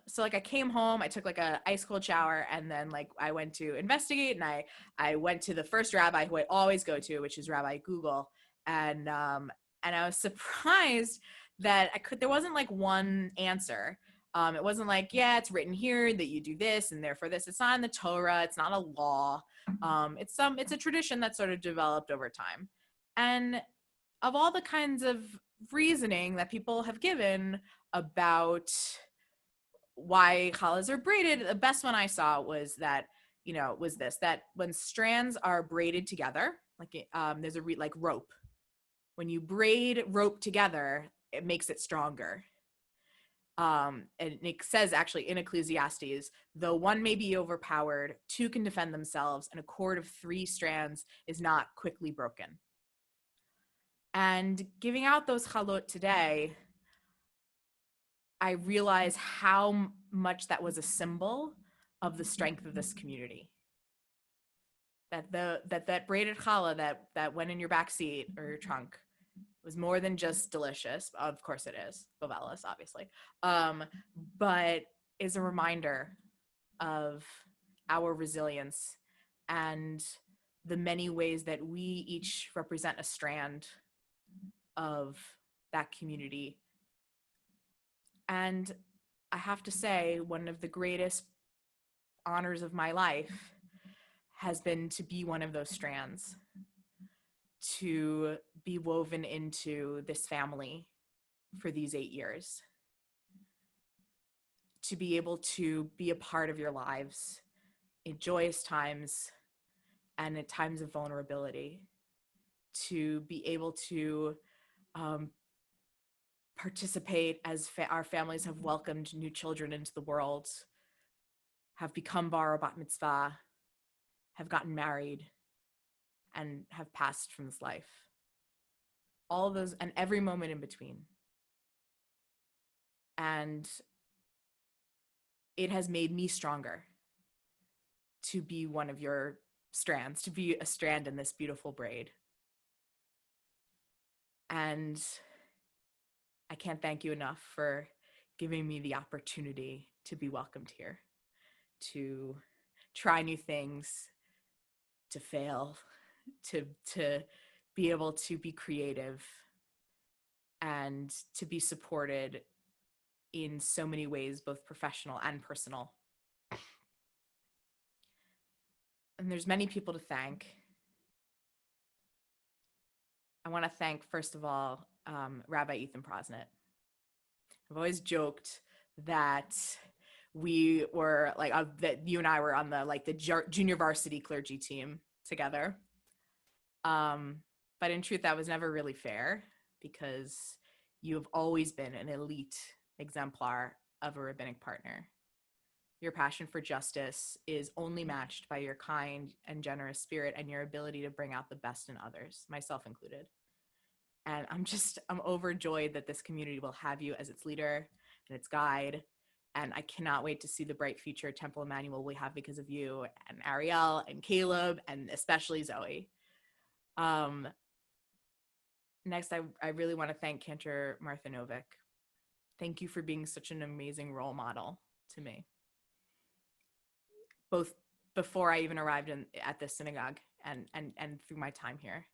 A: So like I came home, I took like a ice cold shower, and then like I went to investigate, and I went to the first rabbi who I always go to, which is Rabbi Google. And I was surprised that there wasn't like one answer. It wasn't like, yeah, it's written here that you do this and therefore this. It's not in the Torah. It's not a law. It's a tradition that's sort of developed over time. And of all the kinds of reasoning that people have given about why challahs are braided, the best one I saw was that, you know, was this, that when strands are braided together, like there's like rope. When you braid rope together, it makes it stronger. And it says actually in Ecclesiastes, though one may be overpowered, two can defend themselves, and a cord of 3 strands is not quickly broken. And giving out those chalot today, I realized how much that was a symbol of the strength of this community. That braided challah that went in your back seat or your trunk was more than just delicious. Of course it is, bovelis, obviously, but is a reminder of our resilience and the many ways that we each represent a strand of that community. And I have to say, one of the greatest honors of my life has been to be one of those strands, to be woven into this family for these 8 years, to be able to be a part of your lives in joyous times and at times of vulnerability, to be able to participate as our families have welcomed new children into the world, have become bar or bat mitzvah, have gotten married, and have passed from this life. All of those, and every moment in between. And it has made me stronger to be one of your strands, to be a strand in this beautiful braid. And I can't thank you enough for giving me the opportunity to be welcomed here, to try new things, to fail, to be able to be creative, and to be supported in so many ways, both professional and personal. And there's many people to thank. I want to thank, first of all, Rabbi Ethan Prosnit. I've always joked that we were like, that you and I were on the junior varsity clergy team together. But in truth, that was never really fair, because you have always been an elite exemplar of a rabbinic partner. Your passion for justice is only matched by your kind and generous spirit and your ability to bring out the best in others, myself included. And I'm overjoyed that this community will have you as its leader and its guide. And I cannot wait to see the bright future Temple Emanu-El we have because of you, and Ariel and Caleb, and especially Zoe. Next, I really want to thank Cantor Martha Novick. Thank you for being such an amazing role model to me, both before I even arrived at this synagogue and through my time here.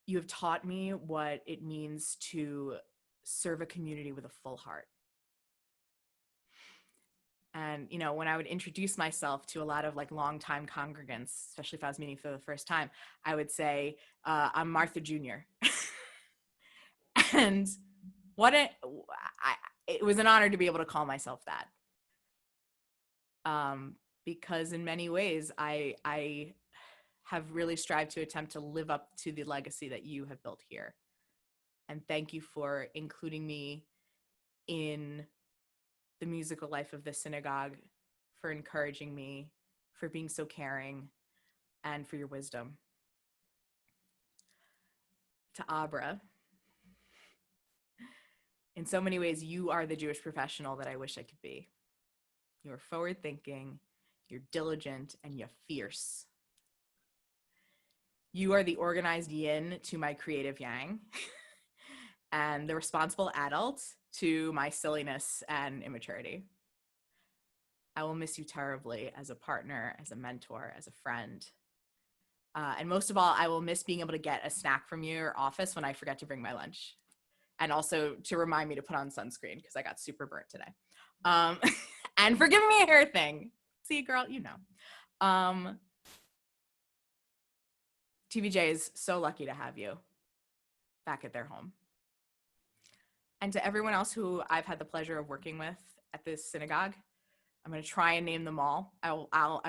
A: You have taught me what it means to serve a community with a full heart. And, you know, when I would introduce myself to a lot of like longtime congregants, especially if I was meeting for the first time, I would say, I'm Martha Jr. And it was an honor to be able to call myself that. Because in many ways, I have really strived to attempt to live up to the legacy that you have built here. And thank you for including me in the musical life of the synagogue, for encouraging me, for being so caring, and for your wisdom. To Abra, in so many ways, you are the Jewish professional that I wish I could be. You're forward-thinking, you're diligent, and you're fierce. You are the organized yin to my creative yang, and the responsible adult to my silliness and immaturity. I will miss you terribly as a partner, as a mentor, as a friend. And most of all, I will miss being able to get a snack from your office when I forget to bring my lunch. And also to remind me to put on sunscreen, because I got super burnt today. And for giving me a hair thing. See, girl, you know. TVJ is so lucky to have you back at their home. And to everyone else who I've had the pleasure of working with at this synagogue, I'm going to try and name them all. I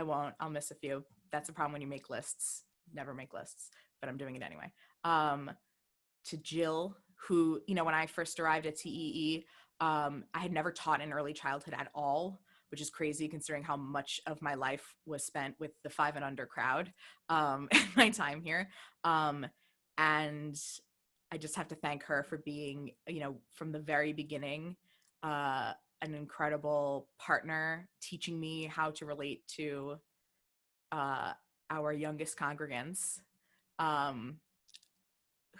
A: won't. I'll miss a few. That's the problem when you make lists. Never make lists, but I'm doing it anyway. To Jill, who, you know, when I first arrived at TEE, I had never taught in early childhood at all, which is crazy considering how much of my life was spent with the 5 and under crowd in my time here. And I just have to thank her for being, you know, from the very beginning, an incredible partner, teaching me how to relate to our youngest congregants,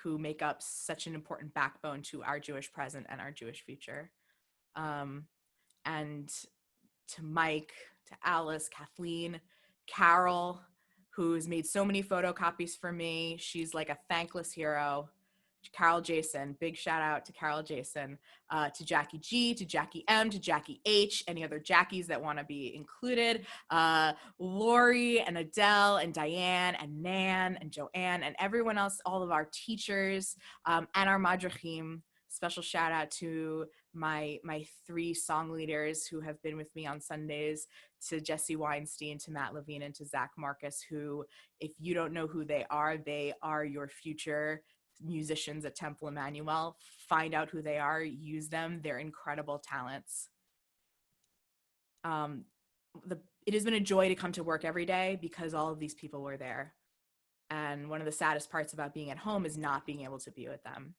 A: who make up such an important backbone to our Jewish present and our Jewish future. And to Mike, to Alice, Kathleen, Carol, who's made so many photocopies for me. She's like a thankless hero. Carol Jason, big shout out to Carol Jason, to Jackie G, to Jackie M, to Jackie H, any other Jackies that want to be included, Lori and Adele and Diane and Nan and Joanne and everyone else, all of our teachers, and our madrachim. Special shout out to my 3 song leaders who have been with me on Sundays, to Jesse Weinstein, to Matt Levine, and to Zach Marcus, who, if you don't know who they are your future musicians at Temple Emanu-El. Find out who they are, use them. They're incredible talents. It has been a joy to come to work every day because all of these people were there. And one of the saddest parts about being at home is not being able to be with them.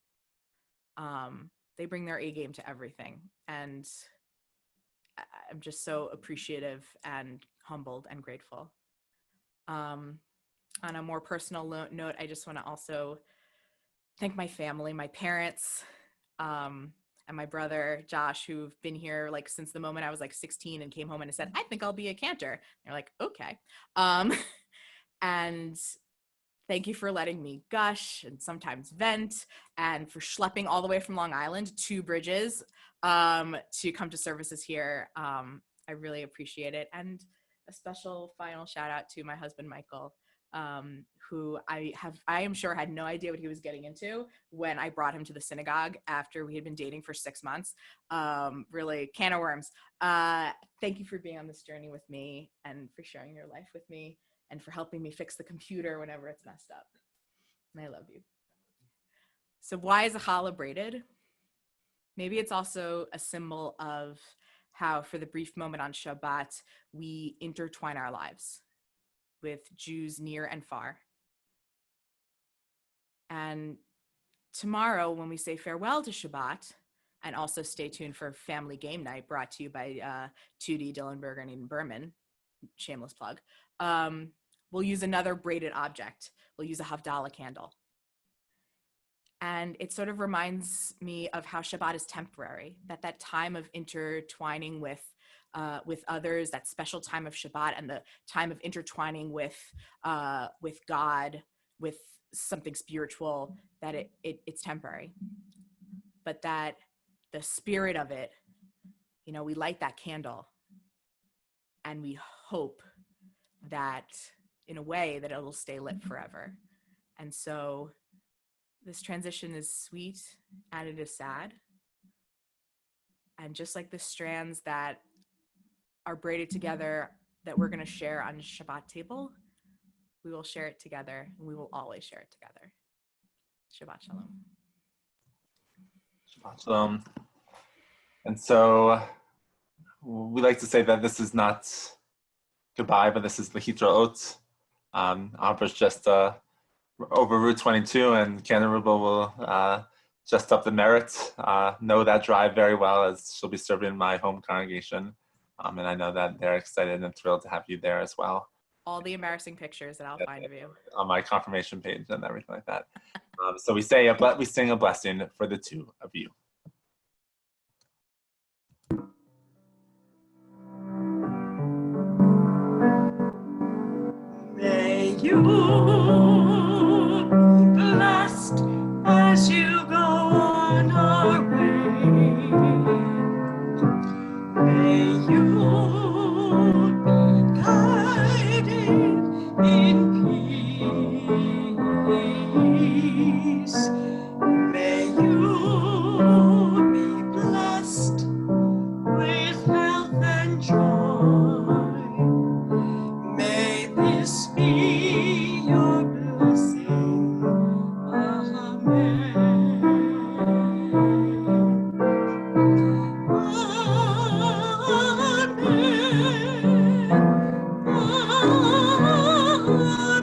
A: They bring their A game to everything. And I'm just so appreciative and humbled and grateful. On a more personal note, I just want to also thank my family, my parents, and my brother, Josh, who've been here like since the moment I was like 16 and came home and said, I think I'll be a Cantor. And they're like, okay. And Thank you for letting me gush and sometimes vent, and for schlepping all the way from Long Island, 2 bridges, to come to services here. I really appreciate it. And a special final shout out to my husband, Michael, who I am sure had no idea what he was getting into when I brought him to the synagogue after we had been dating for 6 months. Really, can of worms. Thank you for being on this journey with me and for sharing your life with me and for helping me fix the computer whenever it's messed up. And I love you. So why is a challah braided? Maybe it's also a symbol of how for the brief moment on Shabbat, we intertwine our lives with Jews near and far. And tomorrow, when we say farewell to Shabbat, and also stay tuned for Family Game Night brought to you by Tootie Dillenberger and Eden Berman, shameless plug, we'll use another braided object. We'll use a Havdalah candle. And it sort of reminds me of how Shabbat is temporary, that time of intertwining with others, that special time of Shabbat and the time of intertwining with God, with something spiritual, that it's temporary. But that the spirit of it, we light that candle and we hope that in a way that it'll stay lit forever. And so this transition is sweet and it is sad. And just like the strands that are braided together that we're going to share on Shabbat table, we will share it together and we will always share it together. Shabbat Shalom.
B: Shabbat Shalom. And so we like to say that this is not goodbye, but this is Lehitraot. Abra's just over Route 22, and Cantor Rubel will just up the Merit. Know that drive very well, as she'll be serving my home congregation. And I know that they're excited and thrilled to have you there as well.
A: All the embarrassing pictures that I'll find of you.
B: On my confirmation page and everything like that. So we sing a blessing for the 2 of you.
H: May you be blessed as you go on our way. May you be guided in peace. May you be blessed with health and joy. May this be your blessing. Amen.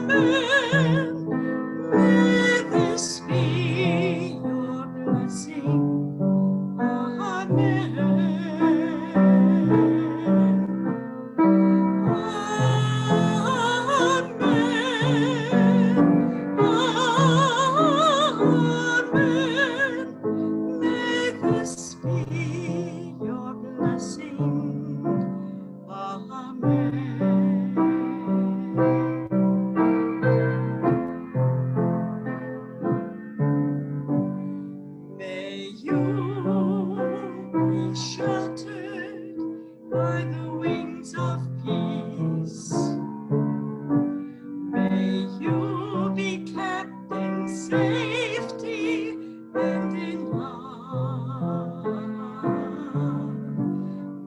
H: Amen. May this be your blessing. Amen. May you be sheltered by the wings of peace. May you be kept in safety and in love.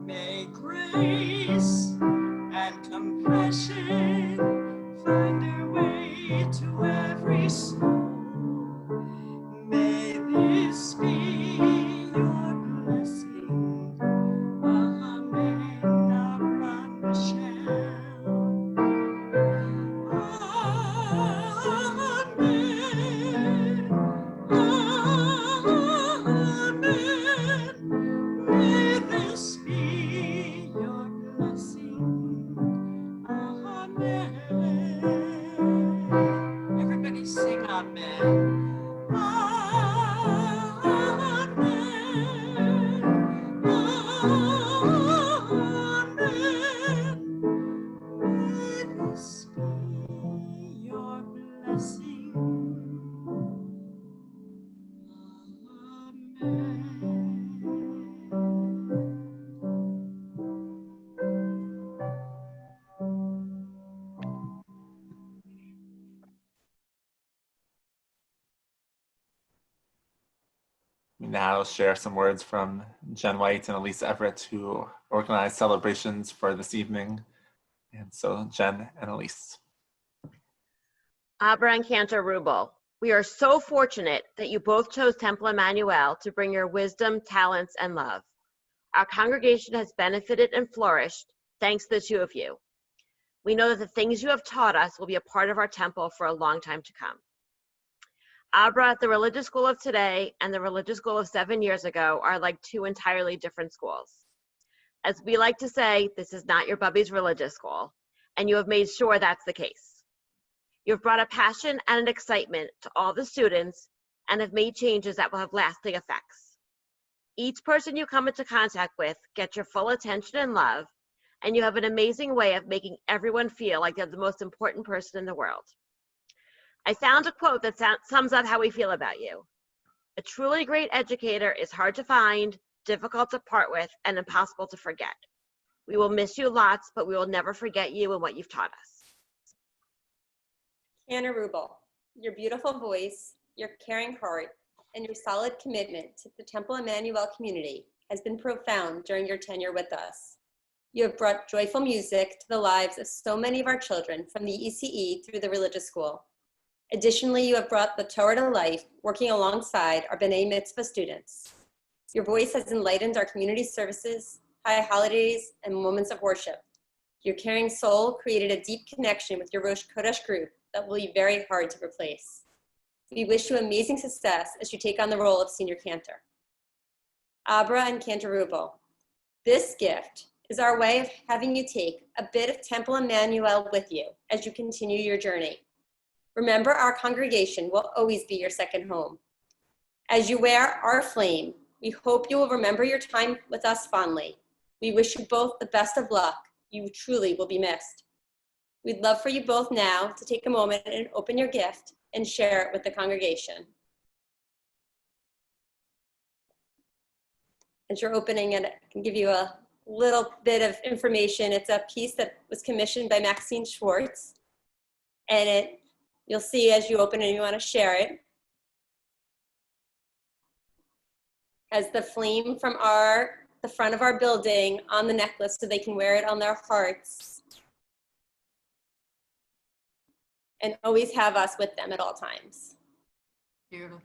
H: May grace and compassion find their way to every soul. May this be your blessing. Amen. Abra Michelle. Amen. Amen. May this be your blessing. Amen. Everybody sing amen. May this be your blessing.
B: We now share some words from Jen White and Elise Everett, who organized celebrations for this evening. And so Jen and Elise.
I: Abra and Cantor Rubel, we are so fortunate that you both chose Temple Emanu-El to bring your wisdom, talents, and love. Our congregation has benefited and flourished thanks to the two of you. We know that the things you have taught us will be a part of our temple for a long time to come. Abra, the religious school of today and the religious school of 7 years ago are like two entirely different schools. As we like to say, this is not your bubby's religious school, and you have made sure that's the case. You have brought a passion and an excitement to all the students and have made changes that will have lasting effects. Each person you come into contact with gets your full attention and love, and you have an amazing way of making everyone feel like they're the most important person in the world. I found a quote that sums up how we feel about you. A truly great educator is hard to find, difficult to part with, and impossible to forget. We will miss you lots, but we will never forget you and what you've taught us.
J: Cantor Rubel, your beautiful voice, your caring heart, and your solid commitment to the Temple Emanu-El community has been profound during your tenure with us. You have brought joyful music to the lives of so many of our children from the ECE through the religious school. Additionally, you have brought the Torah to life, working alongside our B'nai Mitzvah students. Your voice has enlightened our community services, high holidays, and moments of worship. Your caring soul created a deep connection with your Rosh Kodesh group that will be very hard to replace. We wish you amazing success as you take on the role of senior cantor. Abra and Cantor Rubel, this gift is our way of having you take a bit of Temple Emanu-El with you as you continue your journey. Remember, our congregation will always be your second home. As you wear our flame, we hope you will remember your time with us fondly. We wish you both the best of luck. You truly will be missed. We'd love for you both now to take a moment and open your gift and share it with the congregation. As you're opening it, I can give you a little bit of information. It's a piece that was commissioned by Maxine Schwartz, and you'll see as you open it and you want to share it, has the flame from the front of our building on the necklace so they can wear it on their hearts and always have us with them at all times.
G: Beautiful.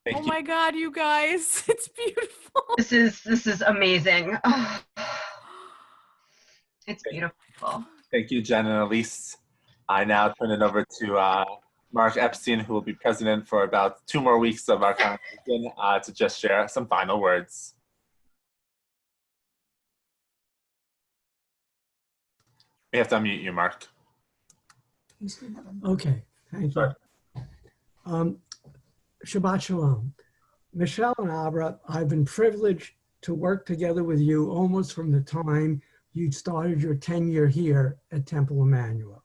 B: Thank
A: Oh
B: you.
A: my God, you guys, it's beautiful.
E: This is amazing. Oh, it's beautiful.
B: Thank you, Jen and Elise. I now turn it over to Mark Epstein, who will be president for about 2 more weeks of our congregation, to just share some final words. We have to unmute you, Mark.
K: Okay, thank you. Shabbat Shalom. Michelle and Abra, I've been privileged to work together with you almost from the time you started your tenure here at Temple Emanu-El.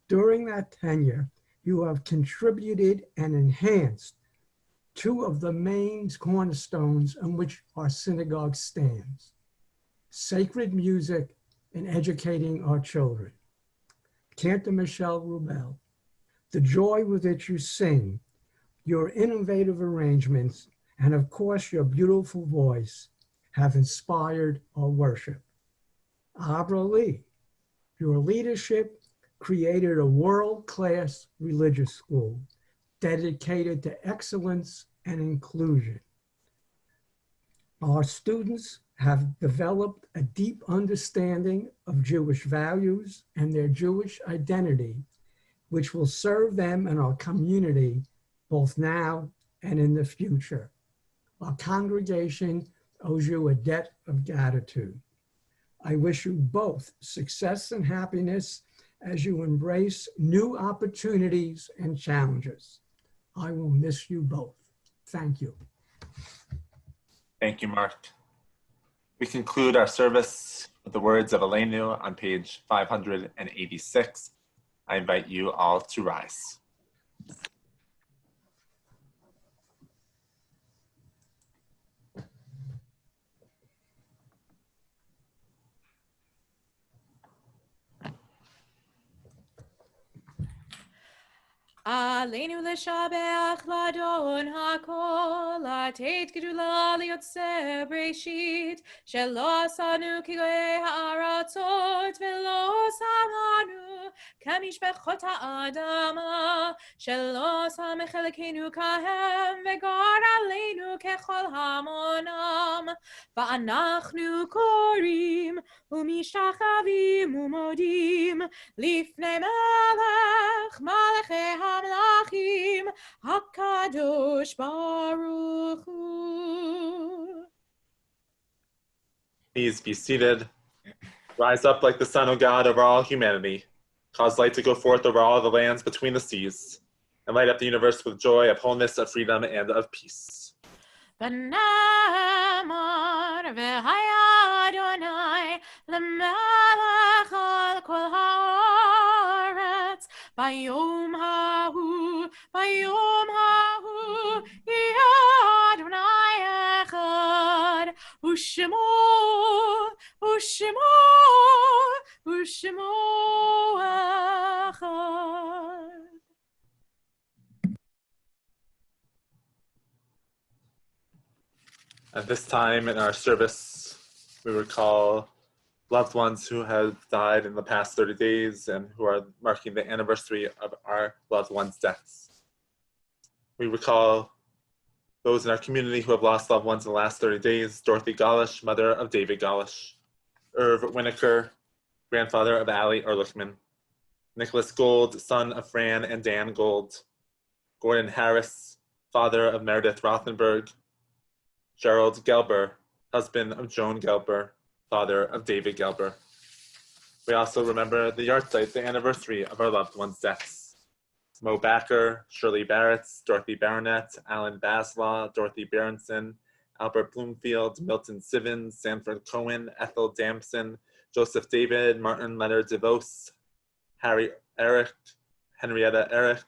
K: During that tenure, you have contributed and enhanced 2 of the main cornerstones on which our synagogue stands: sacred music and educating our children. Cantor Michelle Rubel, the joy with which you sing, your innovative arrangements, and of course your beautiful voice have inspired our worship. Abra Lee, your leadership created a world-class religious school dedicated to excellence and inclusion. Our students have developed a deep understanding of Jewish values and their Jewish identity, which will serve them and our community both now and in the future. Our congregation owes you a debt of gratitude. I wish you both success and happiness as you embrace new opportunities and challenges. I will miss you both. Thank you.
B: Thank you, Mark. We conclude our service with the words of Aleinu on page 586. I invite you all to rise.
A: עלינו לשבח לאדון הכל, לתת גדולה ליוצא בראשית, שלא עשנו כגויי הארצות, ולא שמנו כמשפחות האדמה, שלא שם חלקנו כהם, וגר עלינו ככל המונם. ואנחנו קוראים ומשתחווים ומודים לפני מלך מלכי המלכים, הקדוש ברוך הוא.
B: Please be seated. Rise up like the Son of God over all humanity. Cause light to go forth over all the lands between the seas, and light up the universe with joy of wholeness, of freedom, and of peace.
A: ונאמר והיה אדוני למלך על כל הארץ ביום ההוא יהיה אדוני אחד ושמו אחד.
B: At this time in our service, we recall loved ones who have died in the past 30 days and who are marking the anniversary of our loved ones' deaths. We recall those in our community who have lost loved ones in the last 30 days: Dorothy Golish, mother of David Golish; Irv Winokur, grandfather of Allie Ehrlichman; Nicholas Gold, son of Fran and Dan Gold; Gordon Harris, father of Meredith Rothenberg; Gerald Gelber, husband of Joan Gelber, father of David Gelber. We also remember the yahrzeit, the anniversary of our loved ones' deaths: Mo Backer, Shirley Barrett, Dorothy Barnett, Alan Baslaw, Dorothy Berenson, Albert Bloomfield, Milton Sivins, Sanford Cohen, Ethel Damson, Joseph David, Martin Leonard DeVos, Harry Eric, Henrietta Eric,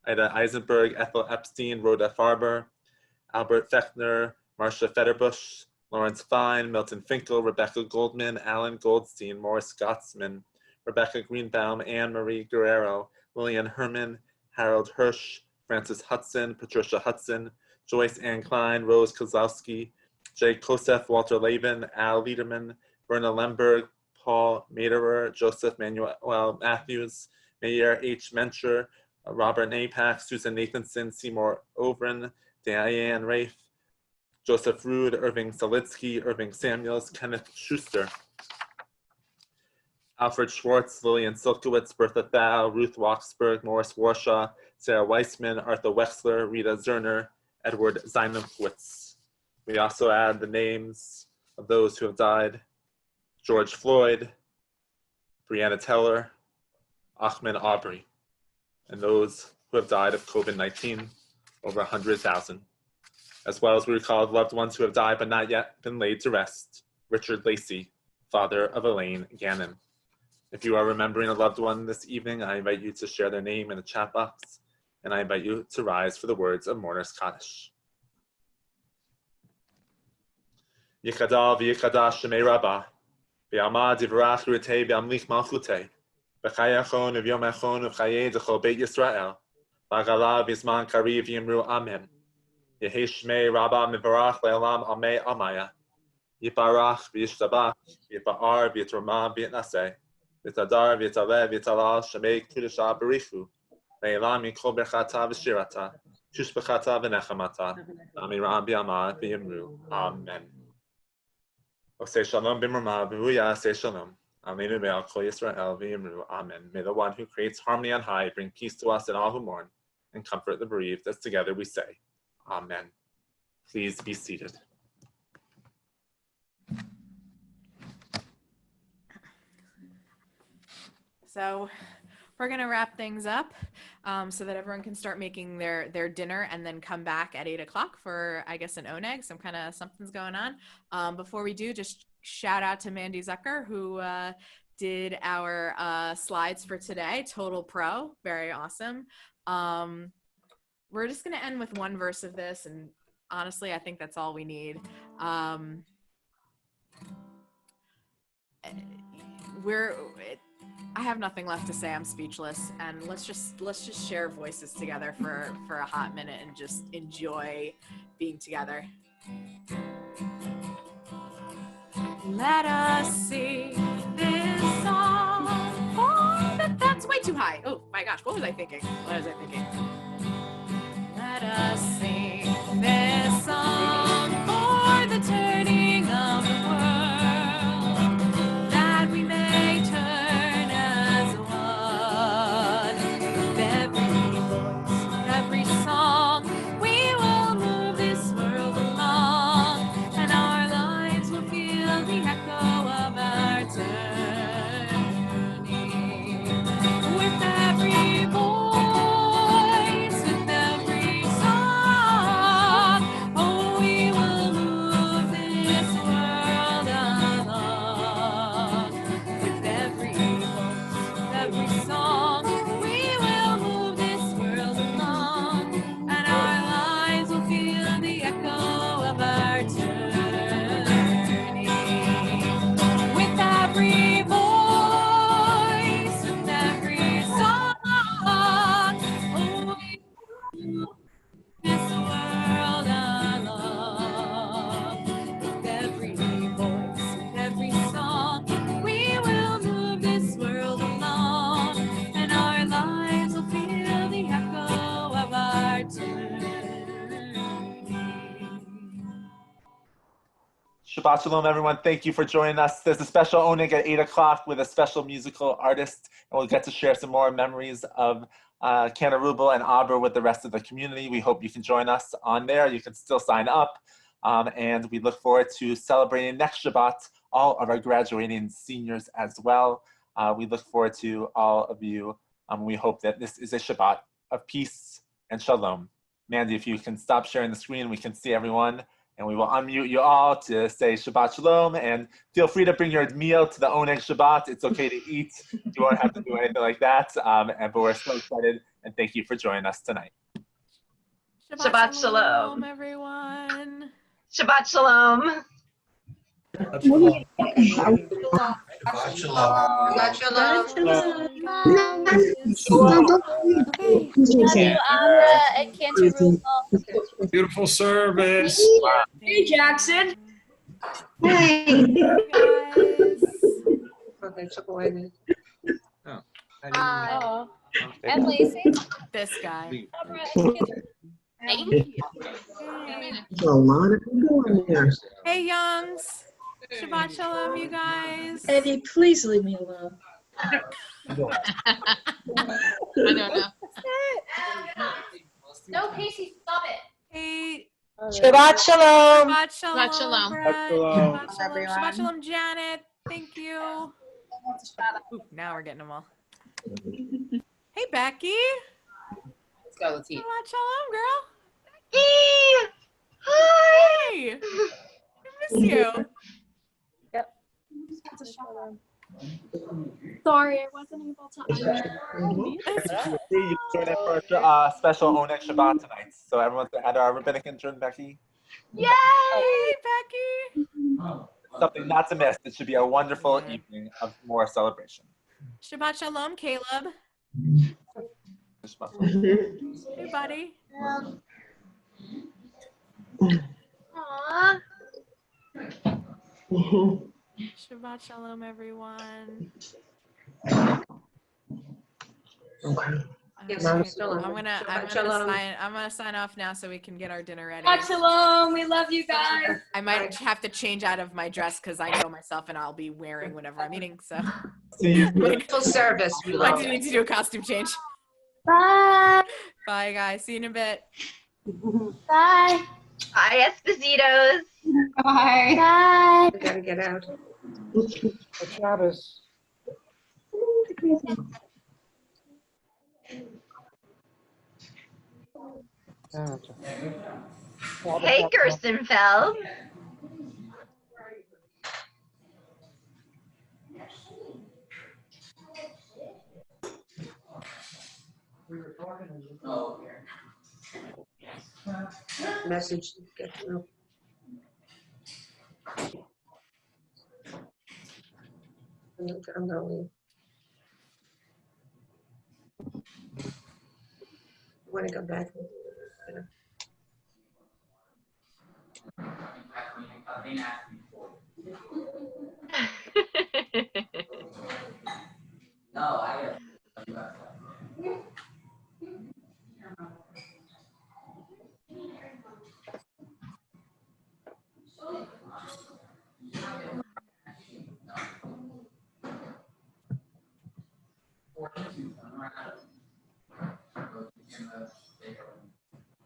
B: Ida Eisenberg, Ethel Epstein, Rhoda Farber, Albert Fechner, Marcia Fetterbush, Lawrence Fine, Milton Finkel, Rebecca Goldman, Alan Goldstein, Morris Gottsman, Rebecca Greenbaum, Anne Marie Guerrero, Lillian Herman, Harold Hirsch, Francis Hudson, Patricia Hudson, Joyce Ann Klein, Rose Kozlowski, Jay Kosef, Walter Lavin, Al Liederman, Verna Lemberg, Paul Maderer, Joseph Manuel Matthews, Mayer H. Mencher, Robert Napak, Susan Nathanson, Seymour Ovren, Diane Rafe, Joseph Rood, Irving Salitsky, Irving Samuels, Kenneth Schuster, Alfred Schwartz, Lillian Silkowitz, Bertha Thau, Ruth Waksberg, Morris Warshaw, Sarah Weissman, Arthur Wexler, Rita Zerner, Edward Zeinowitz. We also add the names of those who have died: George Floyd, Breonna Teller, Ahmaud Arbery, and those who have died of COVID-19, over 100,000. As well as we recall loved ones who have died but not yet been laid to rest: Richard Lacey, father of Elaine Gannon. If you are remembering a loved one this evening, I invite you to share their name in the chat box, and I invite you to rise for the words of Mourner's Kaddish. Yichadal v'yichadash shemei rabbah, v'yamad yivrach ru'etei v'yamlich malchutei, v'chai achon v'yom achon v'chayei d'chol beit Yisrael, v'agala v'zman kariv yimru amen. Yehi shmei rabbah mivarach le'olam amei amaya. Yiparach v'yishtabach, yipa'ar v'yitroma v'yitnaseh, v'tadar v'yitaleh v'yitalal shemei kudusha barichu, le'elam yikol berchata v'shirata, shushbechata v'nechamata, amiram b'yamad v'yimru. Amen. Oseh shalom b'mrama v'huya say shalom. Emanu-El kol Yisrael v'yimru. Amen. May the one who creates harmony on high bring peace to us and all who mourn, and comfort the bereaved, as together we say, Amen. Please be seated.
A: So we're going to wrap things up so that everyone can start making their dinner and then come back at 8 o'clock for, I guess, an oneg. Some kind of something's going on. Before we do, just shout out to Mandy Zucker, who did our slides for today. Total pro. Very awesome. We're just going to end with one verse of this, and honestly, I think that's all we need. I have nothing left to say. I'm speechless, and let's just share voices together for a hot minute and just enjoy being together. Let us sing this song. Oh, that's way too high. Oh my gosh, what was I thinking? Let us sing this song for the turning of the world, that we may turn as one. With every voice, every song, we will move this world along, and our lives will feel the echo of our turning. With every voice, with every song, oh, we will move this world along. With every voice, with every song, we will move this world along, and our lives will feel the echo of our turning. With every voice, with every song, oh, we move this world along. With every voice, with every song, we will move this world along, and our lives will feel the echo of our turning.
B: Shabbat Shalom, everyone. Thank you for joining us. There's a special Oneg at 8 o'clock with a special musical artist, and we'll get to share some more memories of Cantor, Rubel, and Abra with the rest of the community. We hope you can join us on there. You can still sign up, and we look forward to celebrating next Shabbat all of our graduating seniors as well. We look forward to all of you. We hope that this is a Shabbat of peace and shalom. Mandy, if you can stop sharing the screen, we can see everyone. And we will unmute you all to say Shabbat Shalom, and feel free to bring your meal to the Oneg Shabbat. It's okay to eat. You won't have to do anything like that. But we're so excited, and thank you for joining us tonight.
E: Shabbat Shalom,
A: everyone.
E: Shabbat Shalom.
L: Shabbat Shalom.
M: Shabbat Shalom.
J: Shabbat Shalom.
A: Okay.
N: Love you, Abra and Cantor Rubel.
L: Beautiful service.
H: Hey, Jackson.
J: Hey.
A: Guys.
J: Okay, took away the.
N: Hi. And Lacey.
A: This guy.
N: Abra and Cantor. Thank you.
K: There's a lot of people in there.
A: Hey, Youngs. Shabbat Shalom, you guys.
H: Eddie, please leave me alone.
N: I don't know. No, Casey, stop it.
A: Hey.
J: Shabbat Shalom.
A: Shabbat Shalom.
N: Shabbat Shalom.
A: Brett.
L: Shabbat
A: Shabbat Shalom. Shabbat Shalom, Janet. Thank you. Ooh, now we're getting them all. Hey, Becky.
N: Let's go. Let's eat.
A: Shabbat Shalom, girl.
E: Hey. Hi.
A: Hey. I miss you.
N: Sorry, I wasn't able to.
B: You join us for a special Oneg Shabbat tonight. So everyone's at our rabbinic intern, Becky.
E: Yay.
A: Hey, Becky.
B: Something not to miss. It should be a wonderful evening of more celebration.
A: Shabbat Shalom, Caleb. Hey, buddy.
E: Aww.
A: Shabbat Shalom, everyone.
J: Okay.
A: I'm gonna sign off now so we can get our dinner ready.
H: Shabbat Shalom. We love you guys.
A: I might have to change out of my dress because I know myself and I'll be wearing whenever I'm eating. So
B: See you.
J: Full service. We
A: I
J: love
A: do
J: it.
A: need to do a costume change.
N: Bye.
A: Bye, guys. See you in a bit.
N: Bye.
E: Bye, Espositos.
N: Bye. Bye.
J: We gotta get out.
L: Shabbos.
E: Hey, Gerstenfeld.
J: Message. Get through. I'm gonna leave.
O: want to go back.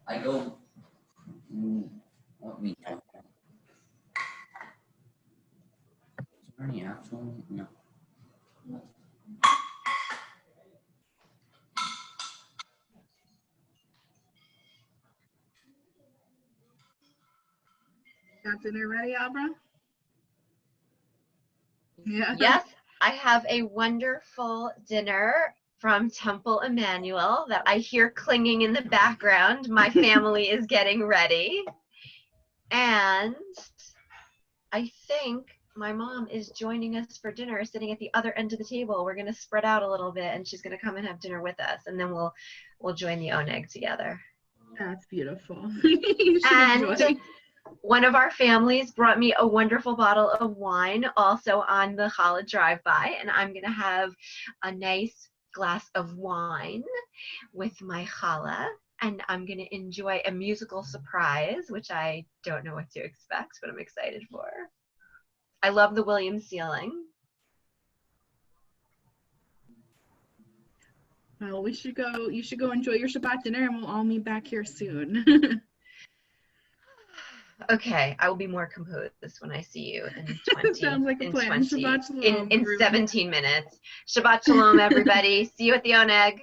P: I go. What me? Is there any actual? No.
Q: Got dinner ready, Abra? Yeah.
E: Yes, I have a wonderful dinner from Temple Emanu-El that I hear clinging in the background. My family is getting ready. And I think my mom is joining us for dinner, sitting at the other end of the table. We're going to spread out a little bit, and she's going to come and have dinner with us, and then we'll join the oneg together.
Q: That's beautiful. You should
E: And
Q: enjoy.
E: one of our families brought me a wonderful bottle of wine also on the challah drive-by, and I'm going to have a nice glass of wine with my challah, and I'm going to enjoy a musical surprise, which I don't know what to expect, but I'm excited for. I love the Williams ceiling.
Q: Well, you should go enjoy your Shabbat dinner, and we'll all meet back here soon.
E: Okay, I will be more composed when I see you in 20,
Q: Sounds like a plan. Shabbat shalom,
E: in
Q: everyone.
E: 17 minutes. Shabbat shalom, everybody. See you at the oneg.